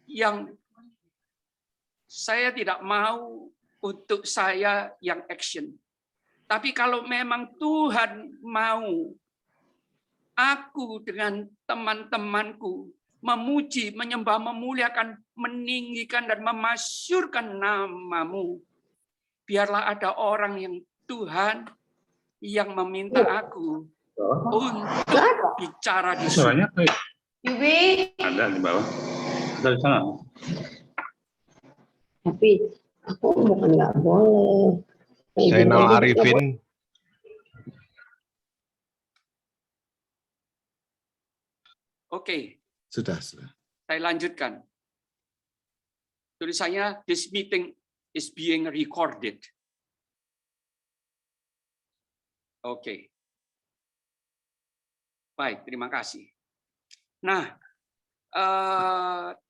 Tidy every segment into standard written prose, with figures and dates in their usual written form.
yang saya tidak mau untuk saya yang action. Tapi kalau memang Tuhan mau aku dengan teman-temanku memuji, menyembah, memuliakan, meninggikan, dan memasyurkan namamu, biarlah ada orang yang Tuhan yang meminta aku untuk bicara di sini. Ada di bawah. Ada di sana. Tapi aku bukan nggak boleh. Zainal Arifin. Oke. Sudah. Saya lanjutkan. Tulisannya, this meeting is being recorded. Oke. Baik, terima kasih. Nah,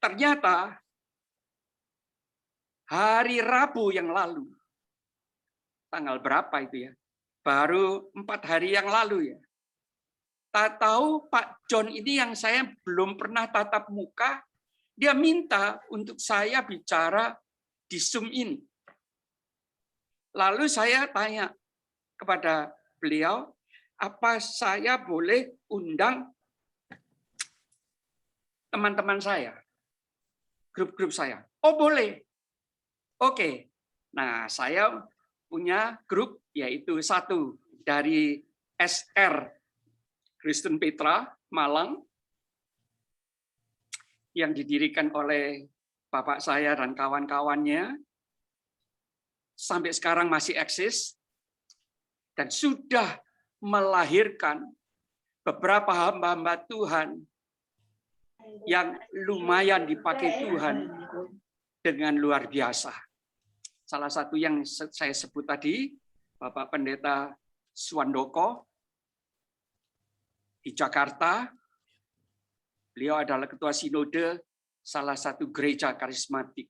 ternyata hari Rabu yang lalu, tanggal berapa itu ya? Baru 4 hari yang lalu ya. Tak tahu Pak John ini yang saya belum pernah tatap muka, dia minta untuk saya bicara di Zoom ini. Lalu saya tanya kepada beliau, apa saya boleh undang teman-teman saya, grup-grup saya? Oh boleh. Oke. Nah saya punya grup, yaitu satu dari SR Kristen Petra Malang, yang didirikan oleh bapak saya dan kawan-kawannya, sampai sekarang masih eksis, dan sudah melahirkan beberapa hamba-hamba Tuhan yang lumayan dipakai Tuhan dengan luar biasa. Salah satu yang saya sebut tadi, Bapak Pendeta Suwandoko di Jakarta. Beliau adalah ketua sinode salah satu gereja karismatik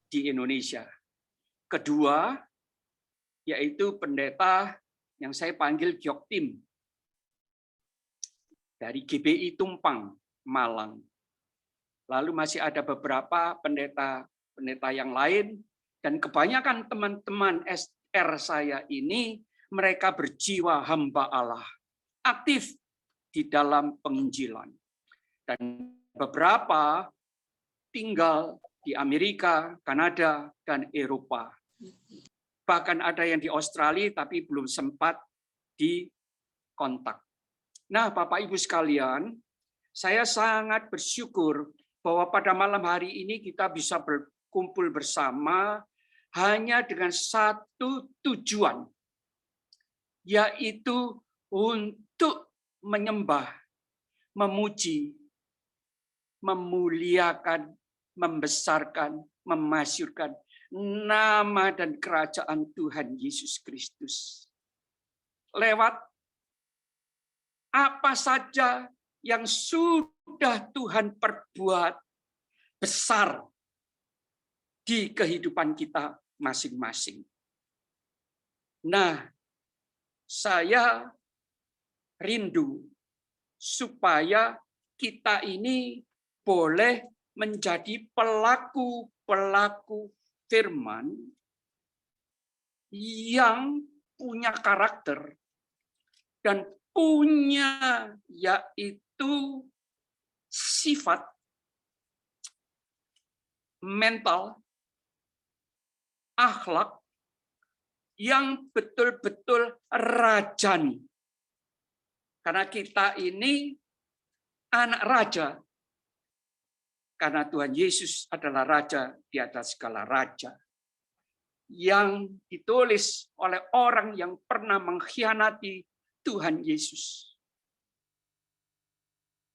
di Indonesia. Kedua, yaitu pendeta yang saya panggil Gyok Tim dari GBI Tumpang, Malang. Lalu masih ada beberapa pendeta yang lain, dan kebanyakan teman-teman SR saya ini mereka berjiwa hamba Allah, aktif di dalam penginjilan. Dan beberapa tinggal di Amerika, Kanada, dan Eropa. Bahkan ada yang di Australia tapi belum sempat dikontak. Nah, Bapak Ibu sekalian, saya sangat bersyukur bahwa pada malam hari ini kita bisa berkumpul bersama hanya dengan satu tujuan, yaitu untuk menyembah, memuji, memuliakan, membesarkan, memasyurkan nama dan kerajaan Tuhan Yesus Kristus. Lewat apa saja yang sudah Tuhan perbuat besar di kehidupan kita masing-masing. Nah, saya rindu supaya kita ini boleh menjadi pelaku-pelaku firman yang punya karakter dan punya yaitu sifat mental, akhlak yang betul-betul rajani. Karena kita ini anak raja. Karena Tuhan Yesus adalah raja di atas segala raja. Yang ditulis oleh orang yang pernah mengkhianati Tuhan Yesus.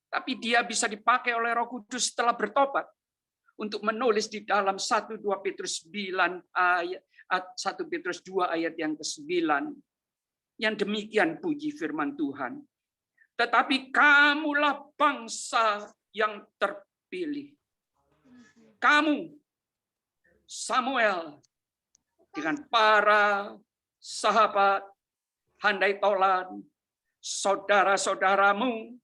Tapi dia bisa dipakai oleh Roh Kudus setelah bertobat untuk menulis di dalam 1 Petrus 2 ayat yang ke-9. Yang demikian puji firman Tuhan. Tetapi kamulah bangsa yang terpilih. Kamu, Samuel, dengan para sahabat, handai tolan, saudara-saudaramu,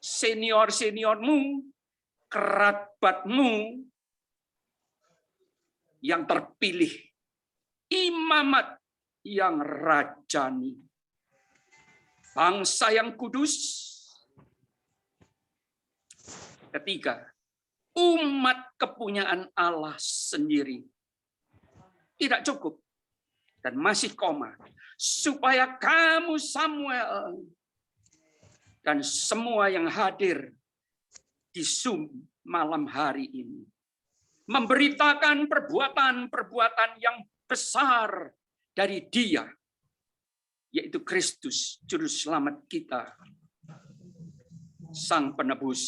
senior-seniormu, kerabatmu yang terpilih, imamat yang rajani, bangsa yang kudus. Ketiga, umat kepunyaan Allah sendiri. Tidak cukup. Dan masih koma. Supaya kamu Samuel dan semua yang hadir di Zoom malam hari ini memberitakan perbuatan-perbuatan yang besar dari Dia, yaitu Kristus, Juru Selamat kita, Sang Penebus,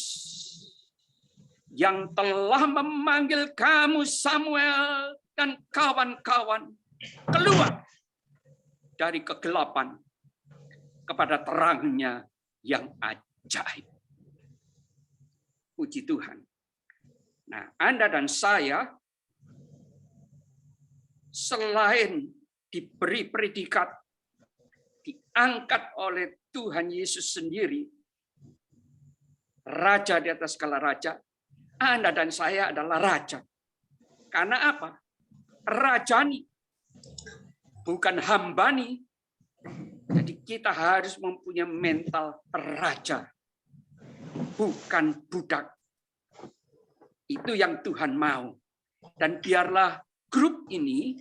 yang telah memanggil kamu Samuel dan kawan-kawan keluar dari kegelapan kepada terangnya yang ajaib. Puji Tuhan. Nah, Anda dan saya selain diberi predikat, diangkat oleh Tuhan Yesus sendiri, Raja di atas segala raja, Anda dan saya adalah raja. Karena apa? Rajani, bukan hambani. Jadi kita harus mempunyai mental raja, bukan budak. Itu yang Tuhan mau. Dan biarlah grup ini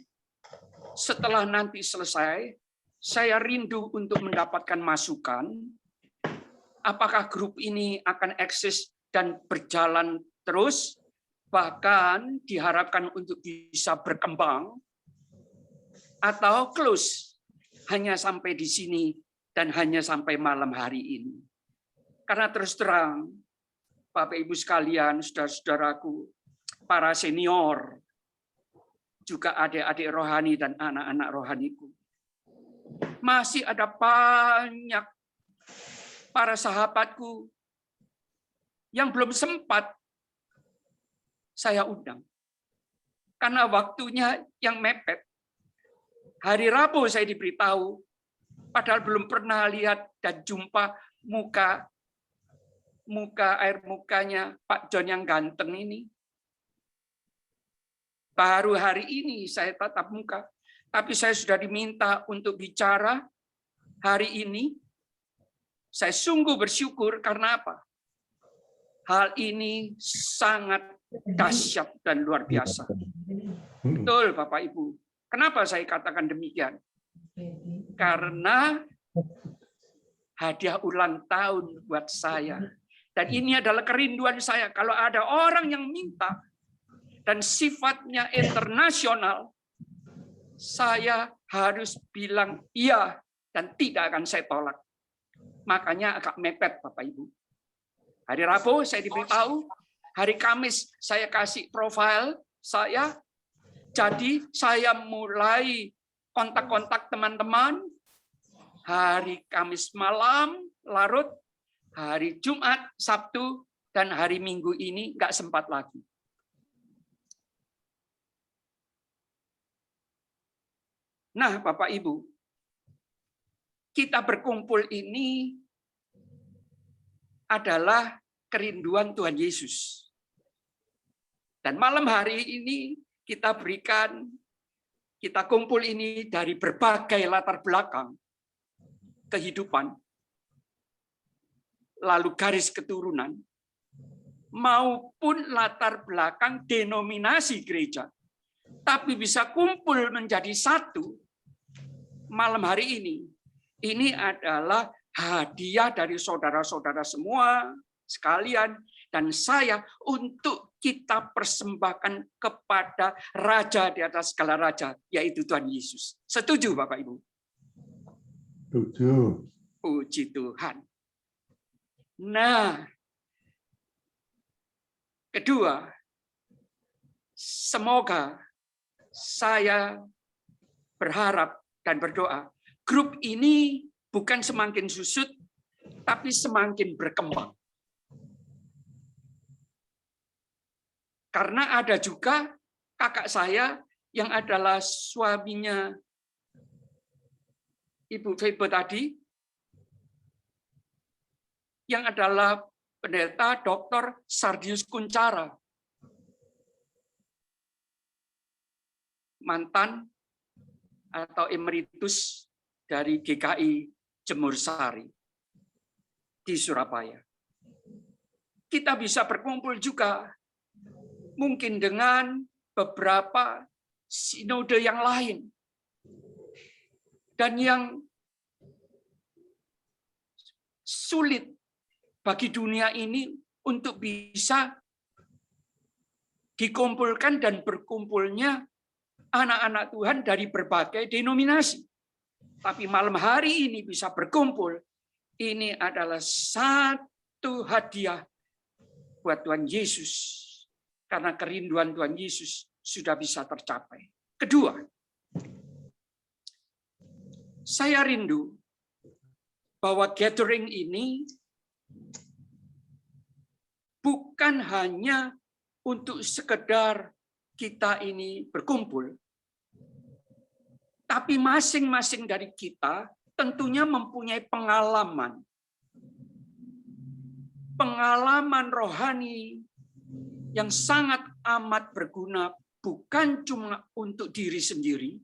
setelah nanti selesai, saya rindu untuk mendapatkan masukan. Apakah grup ini akan eksis dan berjalan terus, bahkan diharapkan untuk bisa berkembang, atau close, hanya sampai di sini dan hanya sampai malam hari ini. Karena terus terang, Bapak Ibu sekalian, saudara-saudaraku, para senior, juga adik-adik rohani dan anak-anak rohaniku, masih ada banyak para sahabatku yang belum sempat saya undang. Karena waktunya yang mepet. Hari Rabu saya diberitahu, padahal belum pernah lihat dan jumpa air mukanya Pak John yang ganteng ini. Baru hari ini saya tatap muka, tapi saya sudah diminta untuk bicara hari ini. Saya sungguh bersyukur karena apa? Hal ini sangat dahsyat dan luar biasa. Betul, Bapak Ibu. Kenapa saya katakan demikian? Karena hadiah ulang tahun buat saya. Dan ini adalah kerinduan saya. Kalau ada orang yang minta dan sifatnya internasional, saya harus bilang iya dan tidak akan saya tolak. Makanya agak mepet, Bapak Ibu. Hari Rabu saya diberitahu, hari Kamis saya kasih profil saya. Jadi saya mulai kontak-kontak teman-teman. Hari Kamis malam larut, hari Jumat, Sabtu, dan hari Minggu ini nggak sempat lagi. Nah, Bapak Ibu, kita berkumpul ini adalah kerinduan Tuhan Yesus. Dan malam hari ini kita kumpul ini dari berbagai latar belakang kehidupan, lalu garis keturunan, maupun latar belakang denominasi gereja. Tapi bisa kumpul menjadi satu malam hari ini. Ini adalah hadiah dari saudara-saudara semua sekalian dan saya untuk kita persembahkan kepada Raja di atas segala raja, yaitu Tuhan Yesus. Setuju, Bapak Ibu? Setuju. Puji Tuhan. Nah, kedua, semoga saya berharap dan berdoa, grup ini bukan semakin susut, tapi semakin berkembang. Karena ada juga kakak saya yang adalah suaminya Ibu Febo tadi, yang adalah Pendeta Dr. Sardius Kunchara, mantan atau emeritus dari GKI Jemur Sari di Surabaya. Kita bisa berkumpul juga mungkin dengan beberapa sinode yang lain. Dan yang sulit bagi dunia ini untuk bisa dikumpulkan dan berkumpulnya anak-anak Tuhan dari berbagai denominasi. Tapi malam hari ini bisa berkumpul, ini adalah satu hadiah buat Tuhan Yesus. Karena kerinduan Tuhan Yesus sudah bisa tercapai. Kedua, saya rindu bahwa gathering ini bukan hanya untuk sekedar kita ini berkumpul, tapi masing-masing dari kita tentunya mempunyai pengalaman rohani yang sangat amat berguna, bukan cuma untuk diri sendiri,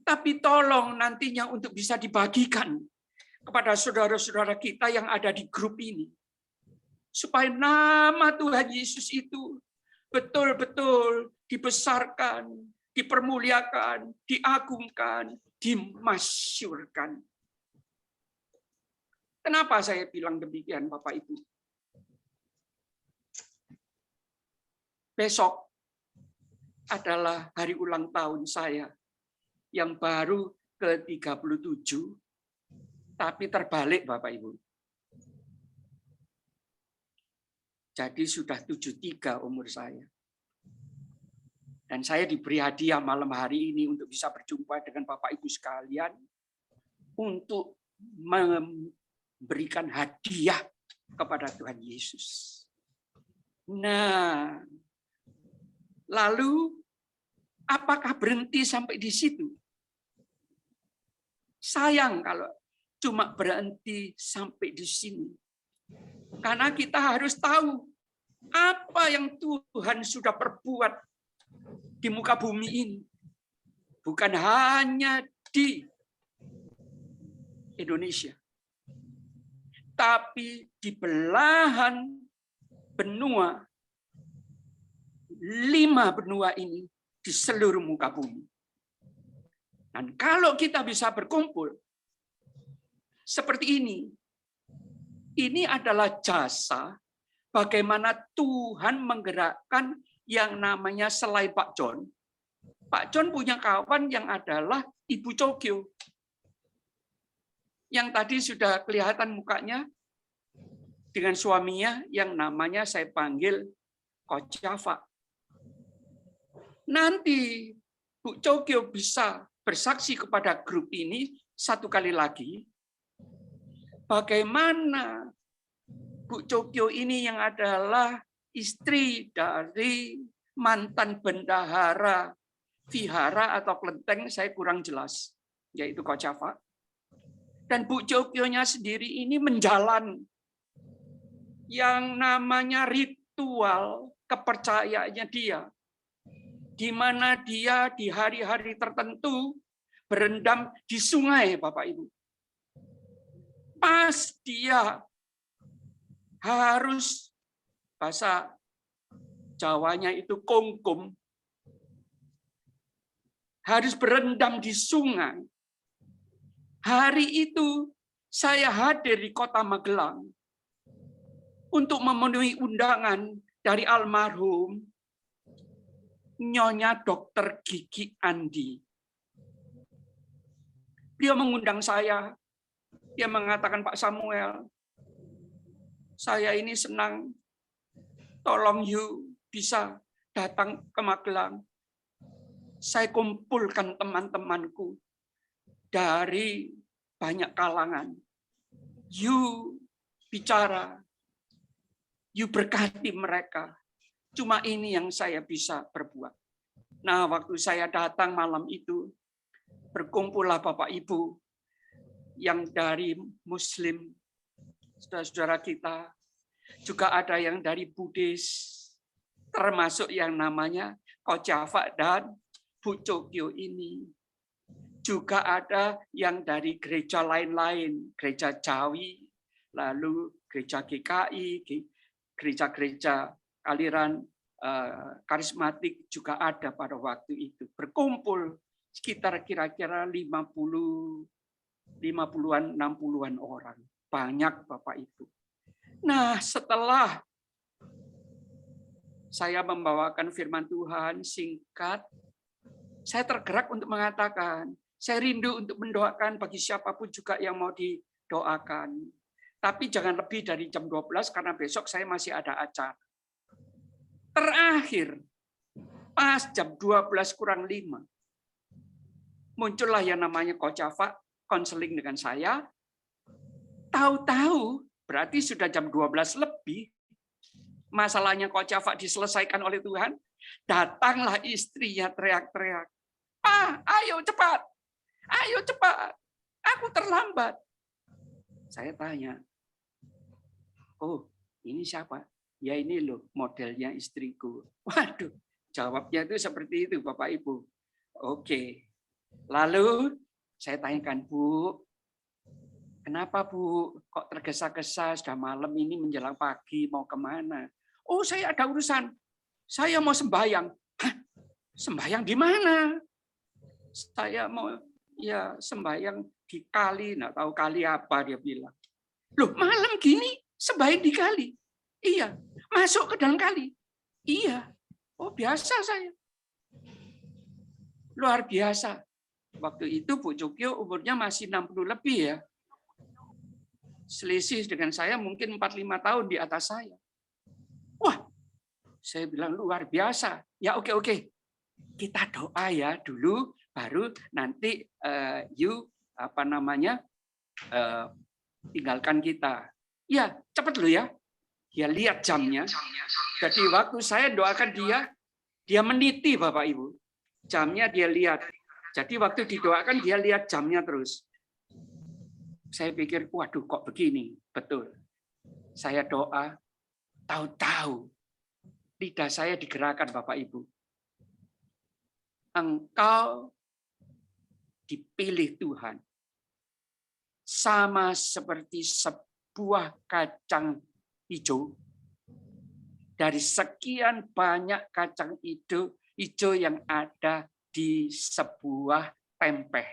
tapi tolong nantinya untuk bisa dibagikan kepada saudara-saudara kita yang ada di grup ini. Supaya nama Tuhan Yesus itu betul-betul dibesarkan, dipermuliakan, diagungkan, dimasyurkan. Kenapa saya bilang demikian, Bapak Ibu? Besok adalah hari ulang tahun saya yang baru ke-37, tapi terbalik Bapak Ibu. Jadi sudah 73 umur saya. Dan saya diberi hadiah malam hari ini untuk bisa berjumpa dengan Bapak Ibu sekalian untuk memberikan hadiah kepada Tuhan Yesus. Nah, lalu apakah berhenti sampai di situ? Sayang kalau cuma berhenti sampai di sini. Karena kita harus tahu apa yang Tuhan sudah perbuat di muka bumi ini. Bukan hanya di Indonesia, tapi di belahan benua, 5 benua ini di seluruh muka bumi. Dan kalau kita bisa berkumpul seperti ini adalah jasa bagaimana Tuhan menggerakkan yang namanya Selai Pak John. Pak John punya kawan yang adalah Ibu Chokyo. Yang tadi sudah kelihatan mukanya dengan suaminya yang namanya saya panggil Coach Java. Nanti Bu Chokyo bisa bersaksi kepada grup ini satu kali lagi bagaimana Bu Chokyo ini yang adalah istri dari mantan bendahara vihara atau kelenteng, saya kurang jelas, yaitu Coach Java. Dan Bu Chokyo-nya sendiri ini menjalan yang namanya ritual kepercayaannya dia, di mana dia di hari-hari tertentu berendam di sungai, Bapak Ibu. Pas dia harus, bahasa Jawanya itu kongkum, harus berendam di sungai. Hari itu saya hadir di kota Magelang untuk memenuhi undangan dari almarhum Nyonya Dr. Gigi Andi. Dia mengundang saya. Dia mengatakan, Pak Samuel, saya ini senang, tolong you bisa datang ke Magelang. Saya kumpulkan teman-temanku dari banyak kalangan. You bicara, you berkati mereka. Cuma ini yang saya bisa perbuat. Nah, waktu saya datang malam itu, berkumpullah Bapak Ibu yang dari Muslim, saudara-saudara kita, juga ada yang dari Buddhis, termasuk yang namanya Kojava dan Bu Cokyo ini. Juga ada yang dari gereja lain-lain, gereja Jawi, lalu gereja GKI, gereja-gereja aliran karismatik juga ada pada waktu itu. Berkumpul sekitar kira-kira 50-an, 60-an orang. Banyak Bapak Ibu. Nah, setelah saya membawakan firman Tuhan singkat, saya tergerak untuk mengatakan, saya rindu untuk mendoakan bagi siapapun juga yang mau didoakan. Tapi jangan lebih dari jam 12 karena besok saya masih ada acara. Terakhir, pas jam 12:05, muncullah yang namanya Kojava, konseling dengan saya. Tahu-tahu, berarti sudah jam 12 lebih, masalahnya Kojava diselesaikan oleh Tuhan, datanglah istrinya teriak-teriak, "Ah, ayo cepat, aku terlambat." Saya tanya, "Oh, ini siapa?" "Ya ini loh, modelnya istriku." Waduh, jawabnya itu seperti itu Bapak Ibu. Oke. Lalu saya tanyakan, "Bu, kenapa Bu? Kok tergesa-gesa, sudah malam ini menjelang pagi, mau kemana?" "Oh, saya ada urusan. Saya mau sembahyang." "Hah? Sembahyang di mana?" "Saya mau sembahyang di kali, nggak tahu kali apa," dia bilang. "Loh, malam gini sembahyang di kali?" "Iya." "Masuk ke dalam kali?" "Iya." "Oh, biasa saya." Luar biasa. Waktu itu Bu Cokyo umurnya masih 60 lebih ya. Selisih dengan saya mungkin 4-5 tahun di atas saya. Wah, saya bilang luar biasa. "Ya oke. Kita doa ya dulu, baru nanti tinggalkan kita." "Ya, cepat loh ya." Dia lihat jamnya. Jadi waktu saya doakan dia meniti Bapak Ibu. Jamnya dia lihat. Jadi waktu didoakan dia lihat jamnya terus. Saya pikir, waduh kok begini. Betul. Saya doa, tahu-tahu lidah saya digerakkan Bapak Ibu. Engkau dipilih Tuhan. Sama seperti sebuah kacang hijau. Dari sekian banyak kacang hijau yang ada di sebuah tempeh.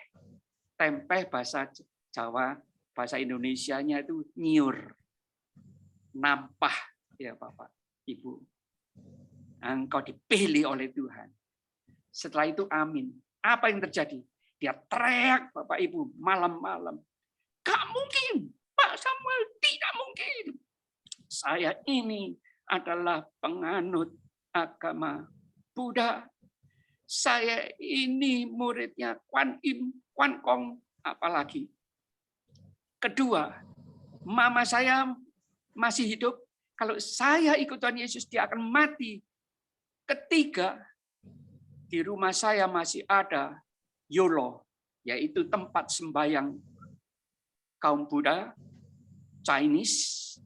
Tempeh bahasa Jawa, bahasa Indonesianya itu nyiur. Nampah ya Bapak, Ibu. Engkau dipilih oleh Tuhan. Setelah itu amin. Apa yang terjadi? Dia teriak Bapak Ibu malam-malam. "Gak mungkin, Pak Samuel, tidak mungkin. Saya ini adalah penganut agama Buddha. Saya ini muridnya Kuan Im, Kuan Kong, apalagi. Kedua, mama saya masih hidup. Kalau saya ikut Tuhan Yesus, dia akan mati. Ketiga, di rumah saya masih ada Yolo, yaitu tempat sembahyang kaum Buddha, Chinese,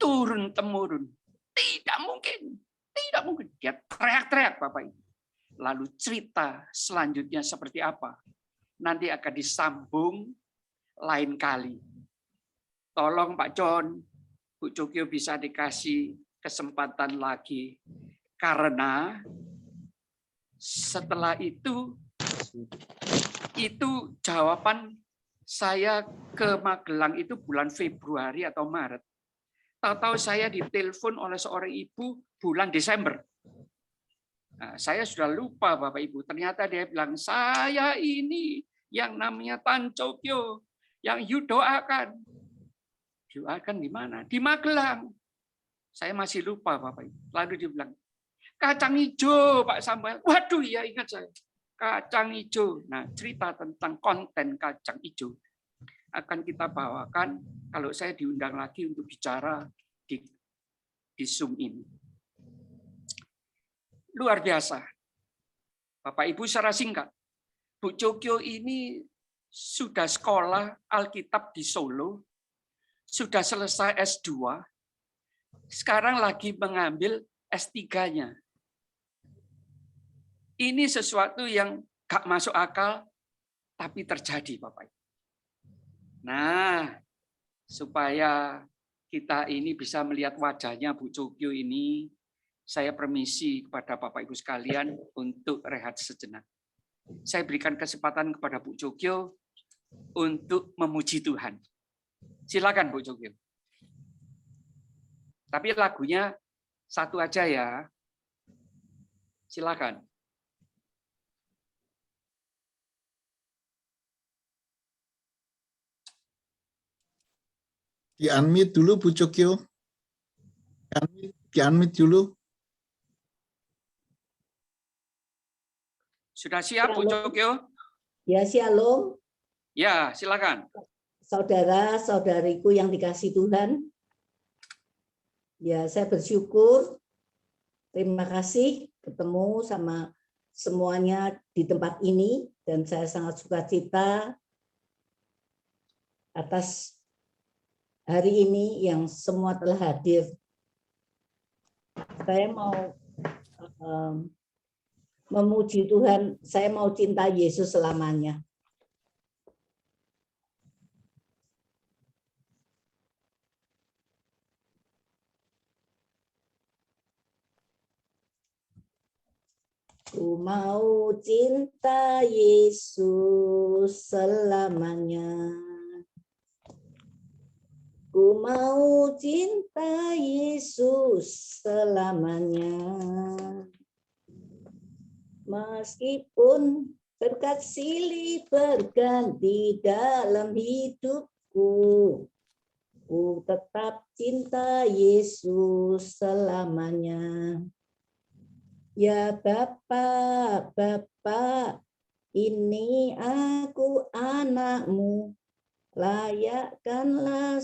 turun-temurun. Tidak mungkin. Dia teriak-teriak Bapak Ibu. Lalu cerita selanjutnya seperti apa? Nanti akan disambung lain kali. Tolong Pak John, Bu Cokyo bisa dikasih kesempatan lagi. Karena setelah itu jawaban saya ke Magelang itu bulan Februari atau Maret. Tahu-tahu saya ditelepon oleh seorang ibu bulan Desember. Nah, saya sudah lupa Bapak Ibu. Ternyata dia bilang, "Saya ini yang namanya Tan Cokyo, yang you doakan." Doakan di mana? Di Magelang. Saya masih lupa Bapak Ibu. Lalu dia bilang, "Kacang hijau Pak Samuel." Waduh, ya ingat saya. Kacang hijau. Nah, cerita tentang konten kacang hijau akan kita bawakan kalau saya diundang lagi untuk bicara di Zoom ini. Luar biasa. Bapak Ibu secara singkat, Bu Cokyo ini sudah sekolah Alkitab di Solo, sudah selesai S2, sekarang lagi mengambil S3-nya. Ini sesuatu yang gak masuk akal, tapi terjadi, Bapak. Nah, supaya kita ini bisa melihat wajahnya Bu Cokyo ini, saya permisi kepada Bapak Ibu sekalian untuk rehat sejenak. Saya berikan kesempatan kepada Bu Cokyo untuk memuji Tuhan. Silakan Bu Cokyo. Tapi lagunya satu aja ya. Silakan. Di-unmute dulu Bu Cokyo. Di-unmute dulu. Sudah siap Bu Cokyo? Ya, shalom. Ya, silakan. Saudara-saudariku yang dikasih Tuhan. Ya, saya bersyukur. Terima kasih ketemu sama semuanya di tempat ini. Dan saya sangat sukacita atas hari ini yang semua telah hadir. Saya mau memuji Tuhan. Saya mau cinta Yesus selamanya. Ku mau cinta Yesus selamanya. Ku mau cinta Yesus selamanya. Meskipun berkat silih berganti dalam hidupku, ku tetap cinta Yesus selamanya. Ya Bapa, Bapa, ini aku anakmu, layakkanlah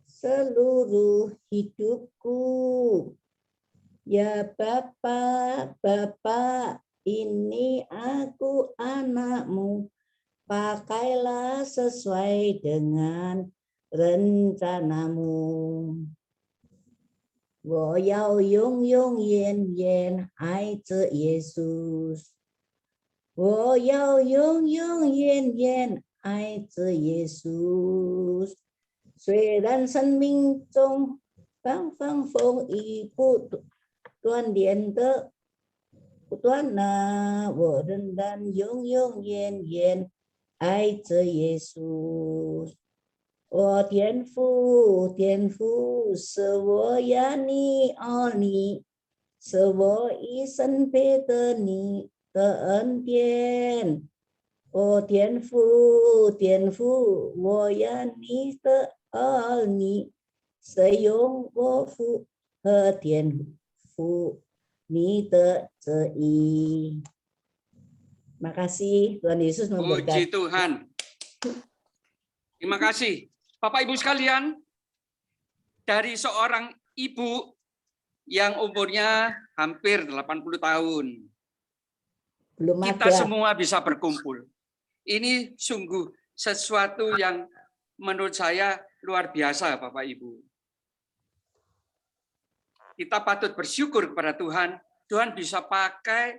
seluruh hidupku. Ya Bapa, Bapa, ini aku anakmu, pakailah sesuai dengan rencanamu. 我要永永远远爱着耶稣，我要永永远远爱着耶稣。虽然生命中方方风雨不断连的不断啊，我仍然永永远远爱着耶稣。我天父，天父，是我呀你爱你，是我一生配得你的恩典。我天父，天父，我呀你的儿女，是用我父和天父你的旨意。Terima kasih, Tuhan Yesus memberkati. Puji Tuhan. Terima kasih. Bapak Ibu sekalian, dari seorang ibu yang umurnya hampir 80 tahun, kita semua bisa berkumpul. Ini sungguh sesuatu yang menurut saya luar biasa, Bapak Ibu. Kita patut bersyukur kepada Tuhan. Tuhan bisa pakai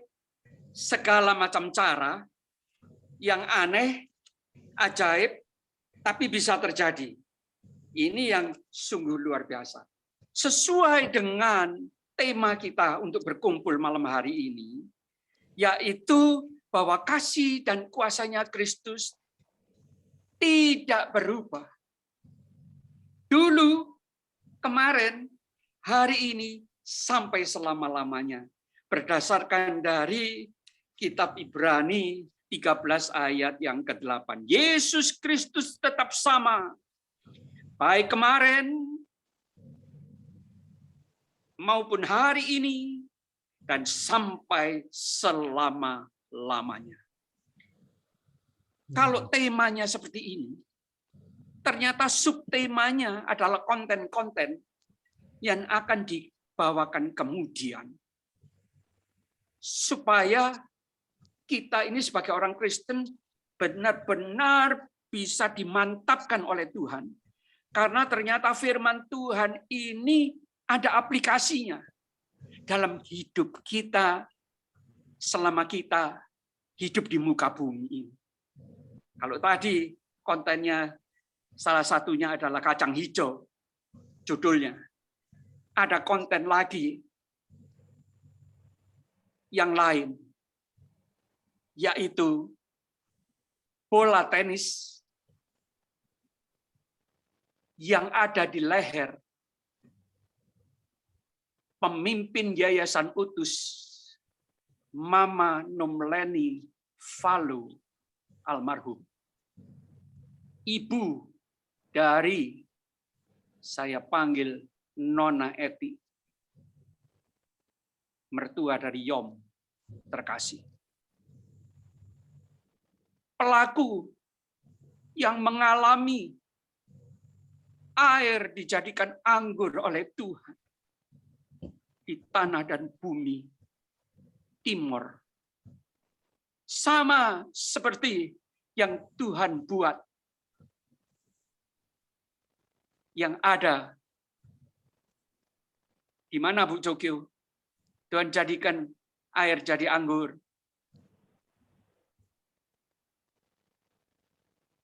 segala macam cara yang aneh, ajaib, tapi bisa terjadi. Ini yang sungguh luar biasa. Sesuai dengan tema kita untuk berkumpul malam hari ini, yaitu bahwa kasih dan kuasanya Kristus tidak berubah. Dulu, kemarin, hari ini, sampai selama-lamanya. Berdasarkan dari kitab Ibrani 13 ayat yang ke-8. Yesus Kristus tetap sama. Baik kemarin maupun hari ini dan sampai selama-lamanya. Kalau temanya seperti ini, ternyata subtemanya adalah konten-konten yang akan dibawakan kemudian. Supaya kita ini sebagai orang Kristen benar-benar bisa dimantapkan oleh Tuhan. Karena ternyata firman Tuhan ini ada aplikasinya dalam hidup kita selama kita hidup di muka bumi ini. Kalau tadi kontennya salah satunya adalah kacang hijau, judulnya. Ada konten lagi yang lain, yaitu bola tenis yang ada di leher pemimpin Yayasan Utus Mama Nomleni Falu almarhum. Ibu dari, saya panggil Nona Eti, mertua dari Yom terkasih. Pelaku yang mengalami air dijadikan anggur oleh Tuhan di tanah dan bumi Timor. Sama seperti yang Tuhan buat, yang ada di mana Bu Jokyo? Tuhan jadikan air jadi anggur.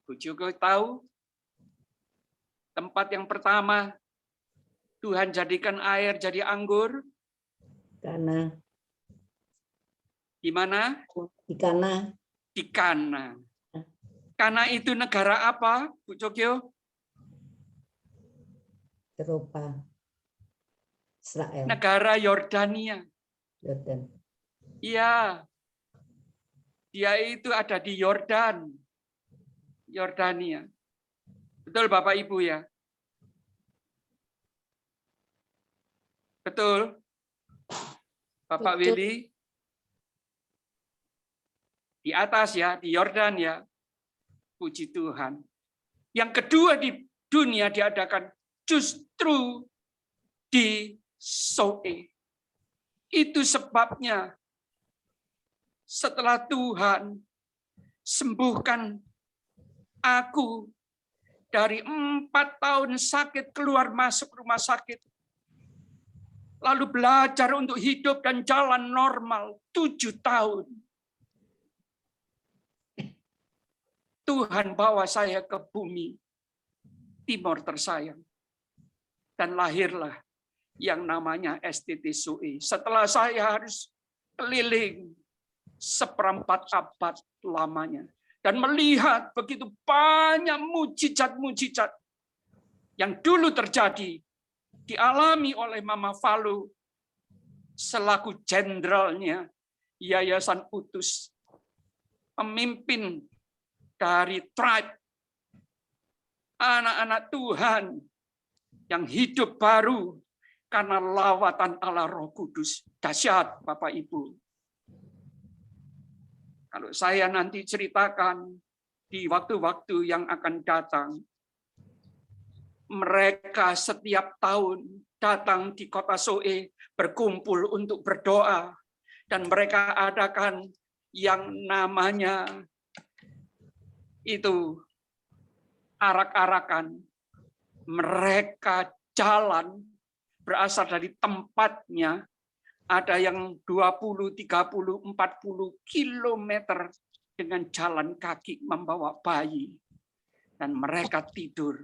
Bu Jokyo tahu tempat yang pertama Tuhan jadikan air jadi anggur? Kana. Di mana? Di Kana. Di Kana. Kana itu negara apa, Bu Jokyo? Eropa. Israel. Negara Yordania. Yordan. Iya. Dia itu ada di Yordan. Yordania. Betul Bapak Ibu ya? Betul? Bapak Betul. Willy? Di atas ya, di Yordan ya. Puji Tuhan. Yang kedua di dunia diadakan justru di Soe. Itu sebabnya setelah Tuhan sembuhkan aku dari 4 tahun sakit keluar masuk rumah sakit, lalu belajar untuk hidup dan jalan normal 7 tahun. Tuhan bawa saya ke bumi Timor tersayang. Dan lahirlah yang namanya STT SUI. Setelah saya harus keliling seperempat abad lamanya. Dan melihat begitu banyak mujizat-mujizat yang dulu terjadi, dialami oleh Mama Falu selaku jenderalnya Yayasan Utus, pemimpin dari tribe anak-anak Tuhan yang hidup baru karena lawatan Allah Roh Kudus. Dahsyat Bapak Ibu. Kalau saya nanti ceritakan di waktu-waktu yang akan datang, mereka setiap tahun datang di kota Soe berkumpul untuk berdoa, dan mereka adakan yang namanya itu arak-arakan. Mereka jalan berasal dari tempatnya, ada yang 20, 30, 40 kilometer dengan jalan kaki membawa bayi. Dan mereka tidur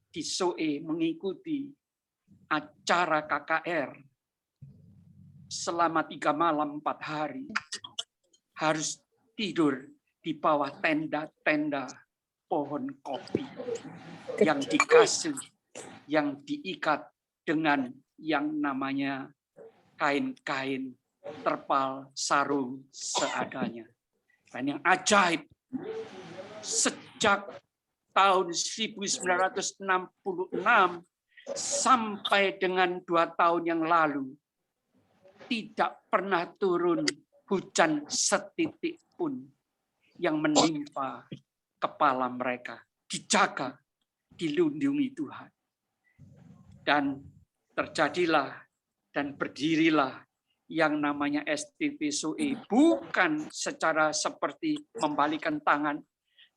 di Soe mengikuti acara KKR selama 3 malam 4 hari. Harus tidur di bawah tenda-tenda pohon kopi yang dikasih, yang diikat dengan yang namanya kain-kain, terpal, sarung seadanya. Dan yang ajaib, sejak tahun 1966 sampai dengan 2 tahun yang lalu, tidak pernah turun hujan setitik pun yang menimpa kepala mereka. Dijaga, dilindungi Tuhan. Dan terjadilah dan berdirilah yang namanya STT SUI. Bukan secara seperti membalikan tangan,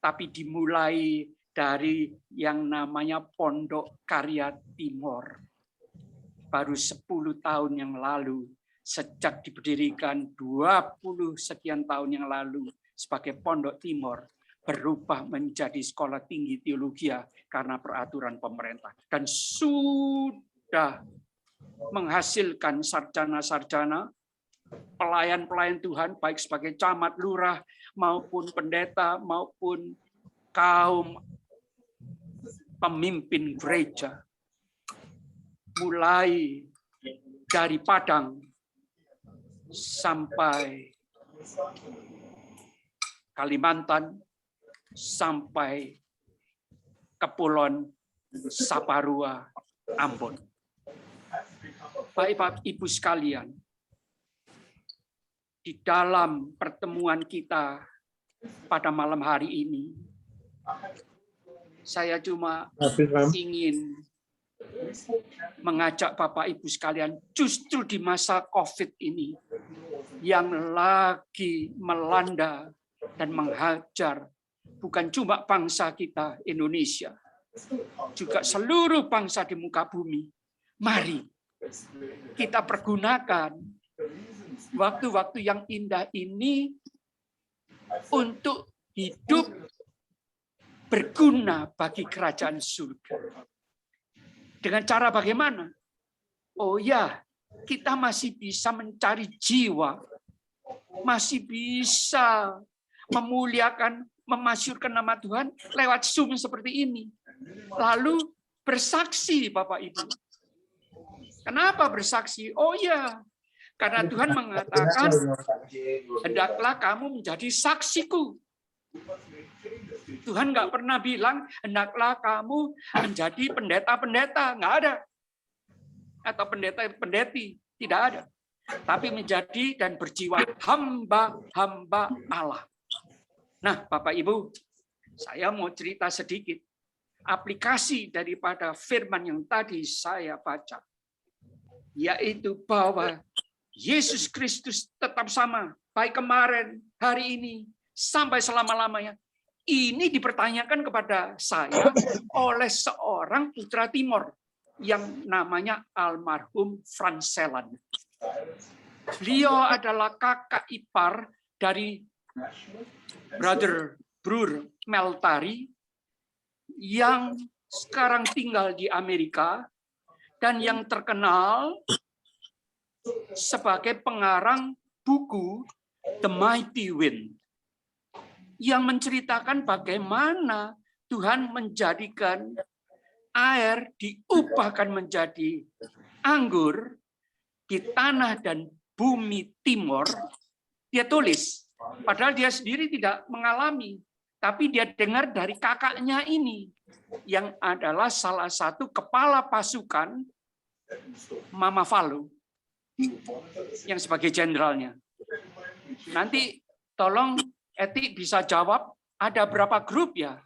tapi dimulai dari yang namanya Pondok Karya Timor. baru 10 tahun yang lalu, sejak diberdirikan 20 sekian tahun yang lalu sebagai Pondok Timor, berubah menjadi sekolah tinggi teologi karena peraturan pemerintah. Dan sudah menghasilkan sarjana-sarjana, pelayan-pelayan Tuhan, baik sebagai camat, lurah, maupun pendeta, maupun kaum pemimpin gereja. Mulai dari Padang sampai Kalimantan, sampai Kepulauan Saparua, Ambon. Bapak Ibu sekalian, di dalam pertemuan kita pada malam hari ini, saya cuma ingin mengajak Bapak Ibu sekalian, justru di masa COVID ini yang lagi melanda dan menghajar bukan cuma bangsa kita Indonesia, juga seluruh bangsa di muka bumi. Mari kita pergunakan waktu-waktu yang indah ini untuk hidup berguna bagi kerajaan surga. Dengan cara bagaimana? Oh ya, kita masih bisa mencari jiwa, masih bisa memuliakan, memasyurkan nama Tuhan lewat Zoom seperti ini. Lalu bersaksi, Bapak Ibu. Kenapa bersaksi? Oh ya, karena Tuhan mengatakan, hendaklah kamu menjadi saksiku. Tuhan nggak pernah bilang, hendaklah kamu menjadi pendeta-pendeta. Nggak ada. Atau pendeta-pendeti. Tidak ada. Tapi menjadi dan berjiwa hamba-hamba Allah. Nah, Bapak Ibu, saya mau cerita sedikit. Aplikasi daripada firman yang tadi saya baca. Yaitu bahwa Yesus Kristus tetap sama. Baik kemarin, hari ini, sampai selama-lamanya. Ini dipertanyakan kepada saya oleh seorang putra Timor yang namanya almarhum Franselan. Beliau adalah kakak ipar dari Brother Meltari yang sekarang tinggal di Amerika dan yang terkenal sebagai pengarang buku The Mighty Wind, yang menceritakan bagaimana Tuhan menjadikan air diubahkan menjadi anggur di tanah dan bumi Timor. Dia tulis, padahal dia sendiri tidak mengalami, tapi dia dengar dari kakaknya ini, yang adalah salah satu kepala pasukan Mama Falu, yang sebagai jenderalnya. Nanti tolong Eti bisa jawab, ada berapa grup ya,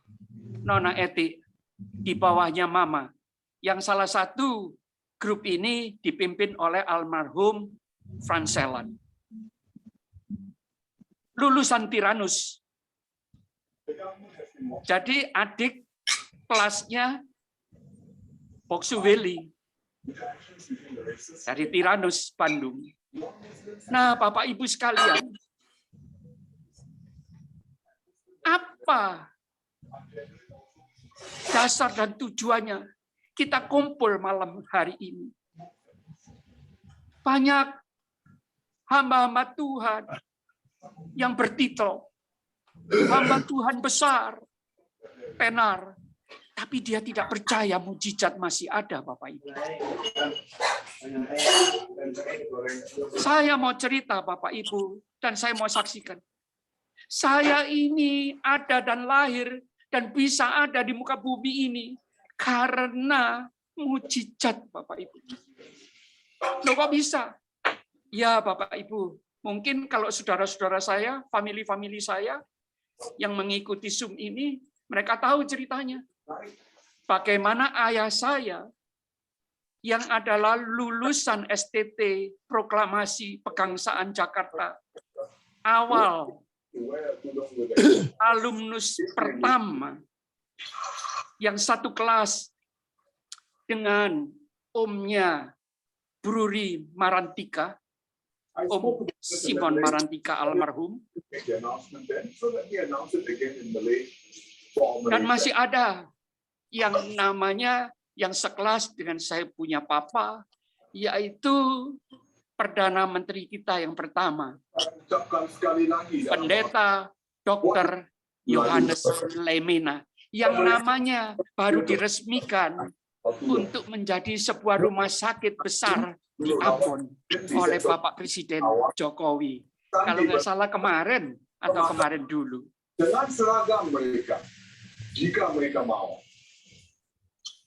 Nona Eti, di bawahnya Mama? Yang salah satu grup ini dipimpin oleh almarhum Franselan. Lulusan Tyrannus. Jadi adik kelasnya Boksuweli dari Tyrannus, Bandung. Nah, Bapak Ibu sekalian, apa dasar dan tujuannya kita kumpul malam hari ini? Banyak hamba-hamba Tuhan yang bertitel hamba Tuhan besar, tenar, tapi dia tidak percaya mujizat masih ada, Bapak Ibu. Saya mau cerita, Bapak Ibu, dan saya mau saksikan. Saya ini ada dan lahir dan bisa ada di muka bumi ini karena mujizat, Bapak Ibu. Loh, kok bisa? Ya, Bapak Ibu, mungkin kalau saudara-saudara saya, famili-famili saya yang mengikuti Zoom ini, mereka tahu ceritanya. Bagaimana ayah saya yang adalah lulusan STT Proklamasi Pegangsaan Jakarta, awal alumnus pertama yang satu kelas dengan omnya Bruri Marantika, Om Simon Marantika almarhum, dan masih ada yang namanya yang sekelas dengan saya punya papa, yaitu Perdana Menteri kita yang pertama, Pendeta Dr. Yohanes Lemena, yang namanya baru diresmikan untuk menjadi sebuah rumah sakit besar di Ambon oleh Bapak Presiden Jokowi. Kalau nggak salah kemarin atau kemarin dulu. Dengan seragam mereka, jika mereka mau,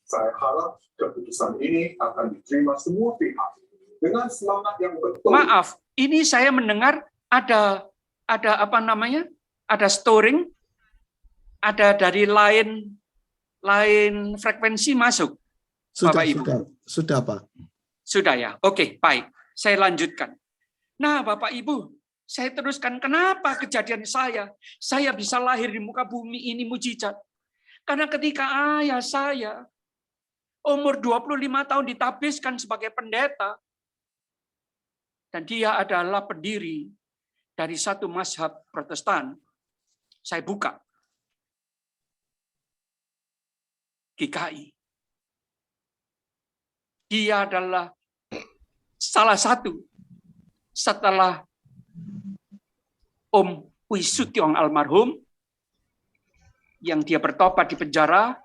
saya harap keputusan ini akan diterima semua pihak dengan semangat yang betul. Maaf, ini saya mendengar ada apa namanya? Ada storing, ada dari lain frekuensi masuk. Bapak Ibu. Sudah Pak. Sudah ya. Oke, baik. Saya lanjutkan. Nah, Bapak Ibu, saya teruskan kenapa kejadian saya bisa lahir di muka bumi ini mujizat. Karena ketika ayah saya umur 25 tahun ditabiskan sebagai pendeta, dan dia adalah pendiri dari satu mazhab Protestan, saya buka GKI. Dia adalah salah satu setelah Om Wisutyong almarhum, yang dia bertobat di penjara,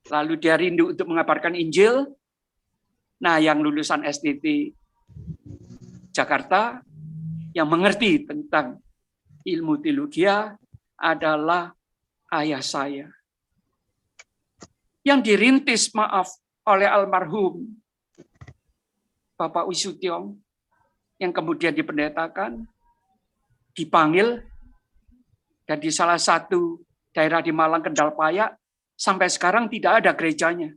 lalu dia rindu untuk mengabarkan Injil. Nah, yang lulusan STT Jakarta, yang mengerti tentang ilmu teologi adalah ayah saya. Yang dirintis, maaf, oleh almarhum Bapak Wisutyong, yang kemudian dipendetakan, dipanggil, dan di salah satu daerah di Malang, Kendal Payak, sampai sekarang tidak ada gerejanya.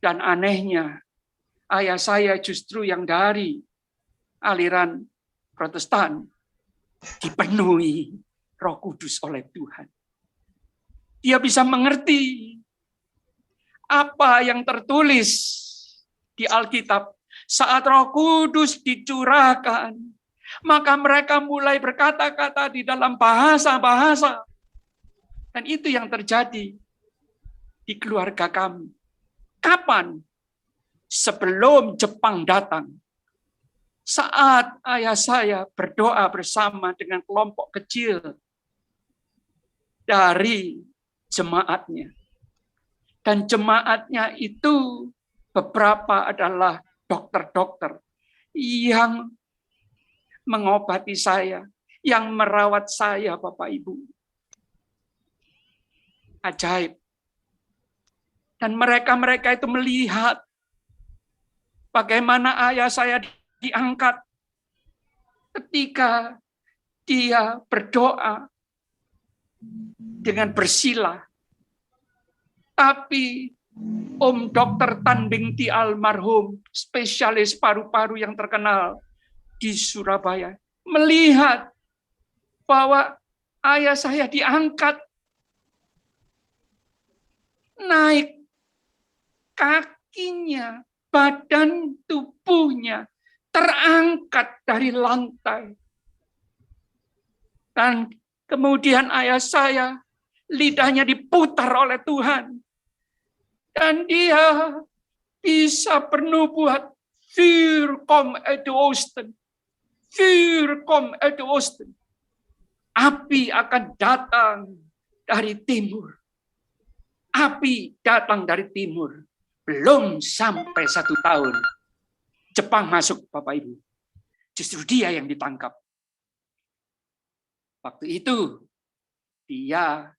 Dan anehnya, ayah saya justru yang dari aliran Protestan dipenuhi Roh Kudus oleh Tuhan. Dia bisa mengerti apa yang tertulis di Alkitab. Saat Roh Kudus dicurahkan, maka mereka mulai berkata-kata di dalam bahasa-bahasa. Dan itu yang terjadi di keluarga kami. Kapan? Sebelum Jepang datang. Saat ayah saya berdoa bersama dengan kelompok kecil dari jemaatnya. Dan jemaatnya itu beberapa adalah dokter-dokter yang mengobati saya, yang merawat saya, Bapak Ibu. Ajaib. Dan mereka itu melihat bagaimana ayah saya diangkat ketika dia berdoa dengan bersila. Tapi Om Dr. Tan Bing Ti almarhum, spesialis paru-paru yang terkenal di Surabaya, melihat bahwa ayah saya diangkat, naik kakinya, badan tubuhnya terangkat dari lantai. Dan kemudian ayah saya, lidahnya diputar oleh Tuhan. Dan dia bisa bernubuat, vuur kom uit de oosten. Vuur kom uit de oosten. Api akan datang dari timur. Api datang dari timur. Belum sampai 1 tahun. Jepang masuk, Bapak Ibu. Justru dia yang ditangkap. Waktu itu, dia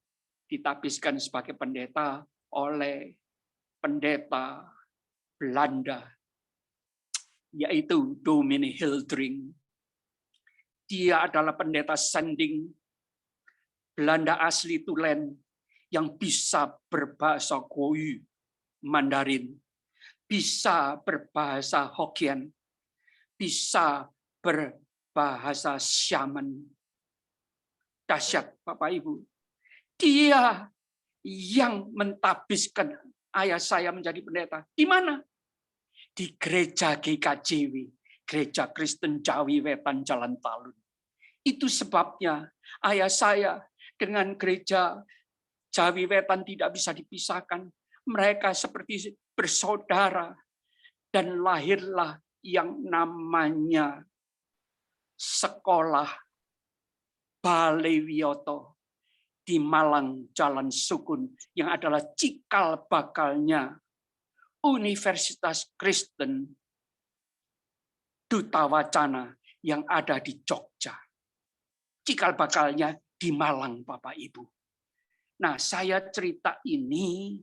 ditabiskan sebagai pendeta oleh pendeta Belanda, yaitu Dominee Hildring. Dia adalah pendeta sending Belanda asli Tulen yang bisa berbahasa Koyu, Mandarin, bisa berbahasa Hokkien, bisa berbahasa Syaman. Dahsyat, Bapak Ibu. Dia yang mentabiskan ayah saya menjadi pendeta. Di mana? di gereja GKJW, Gereja Kristen Jawi Wetan Jalan Talun. Itu sebabnya ayah saya dengan gereja Jawi Wetan tidak bisa dipisahkan. Mereka seperti bersaudara. Dan lahirlah yang namanya sekolah Balai Wiyoto di Malang Jalan Sukun, yang adalah cikal bakalnya Universitas Kristen Duta Wacana yang ada di Jogja. Cikal bakalnya di Malang, Bapak Ibu. Nah, saya cerita ini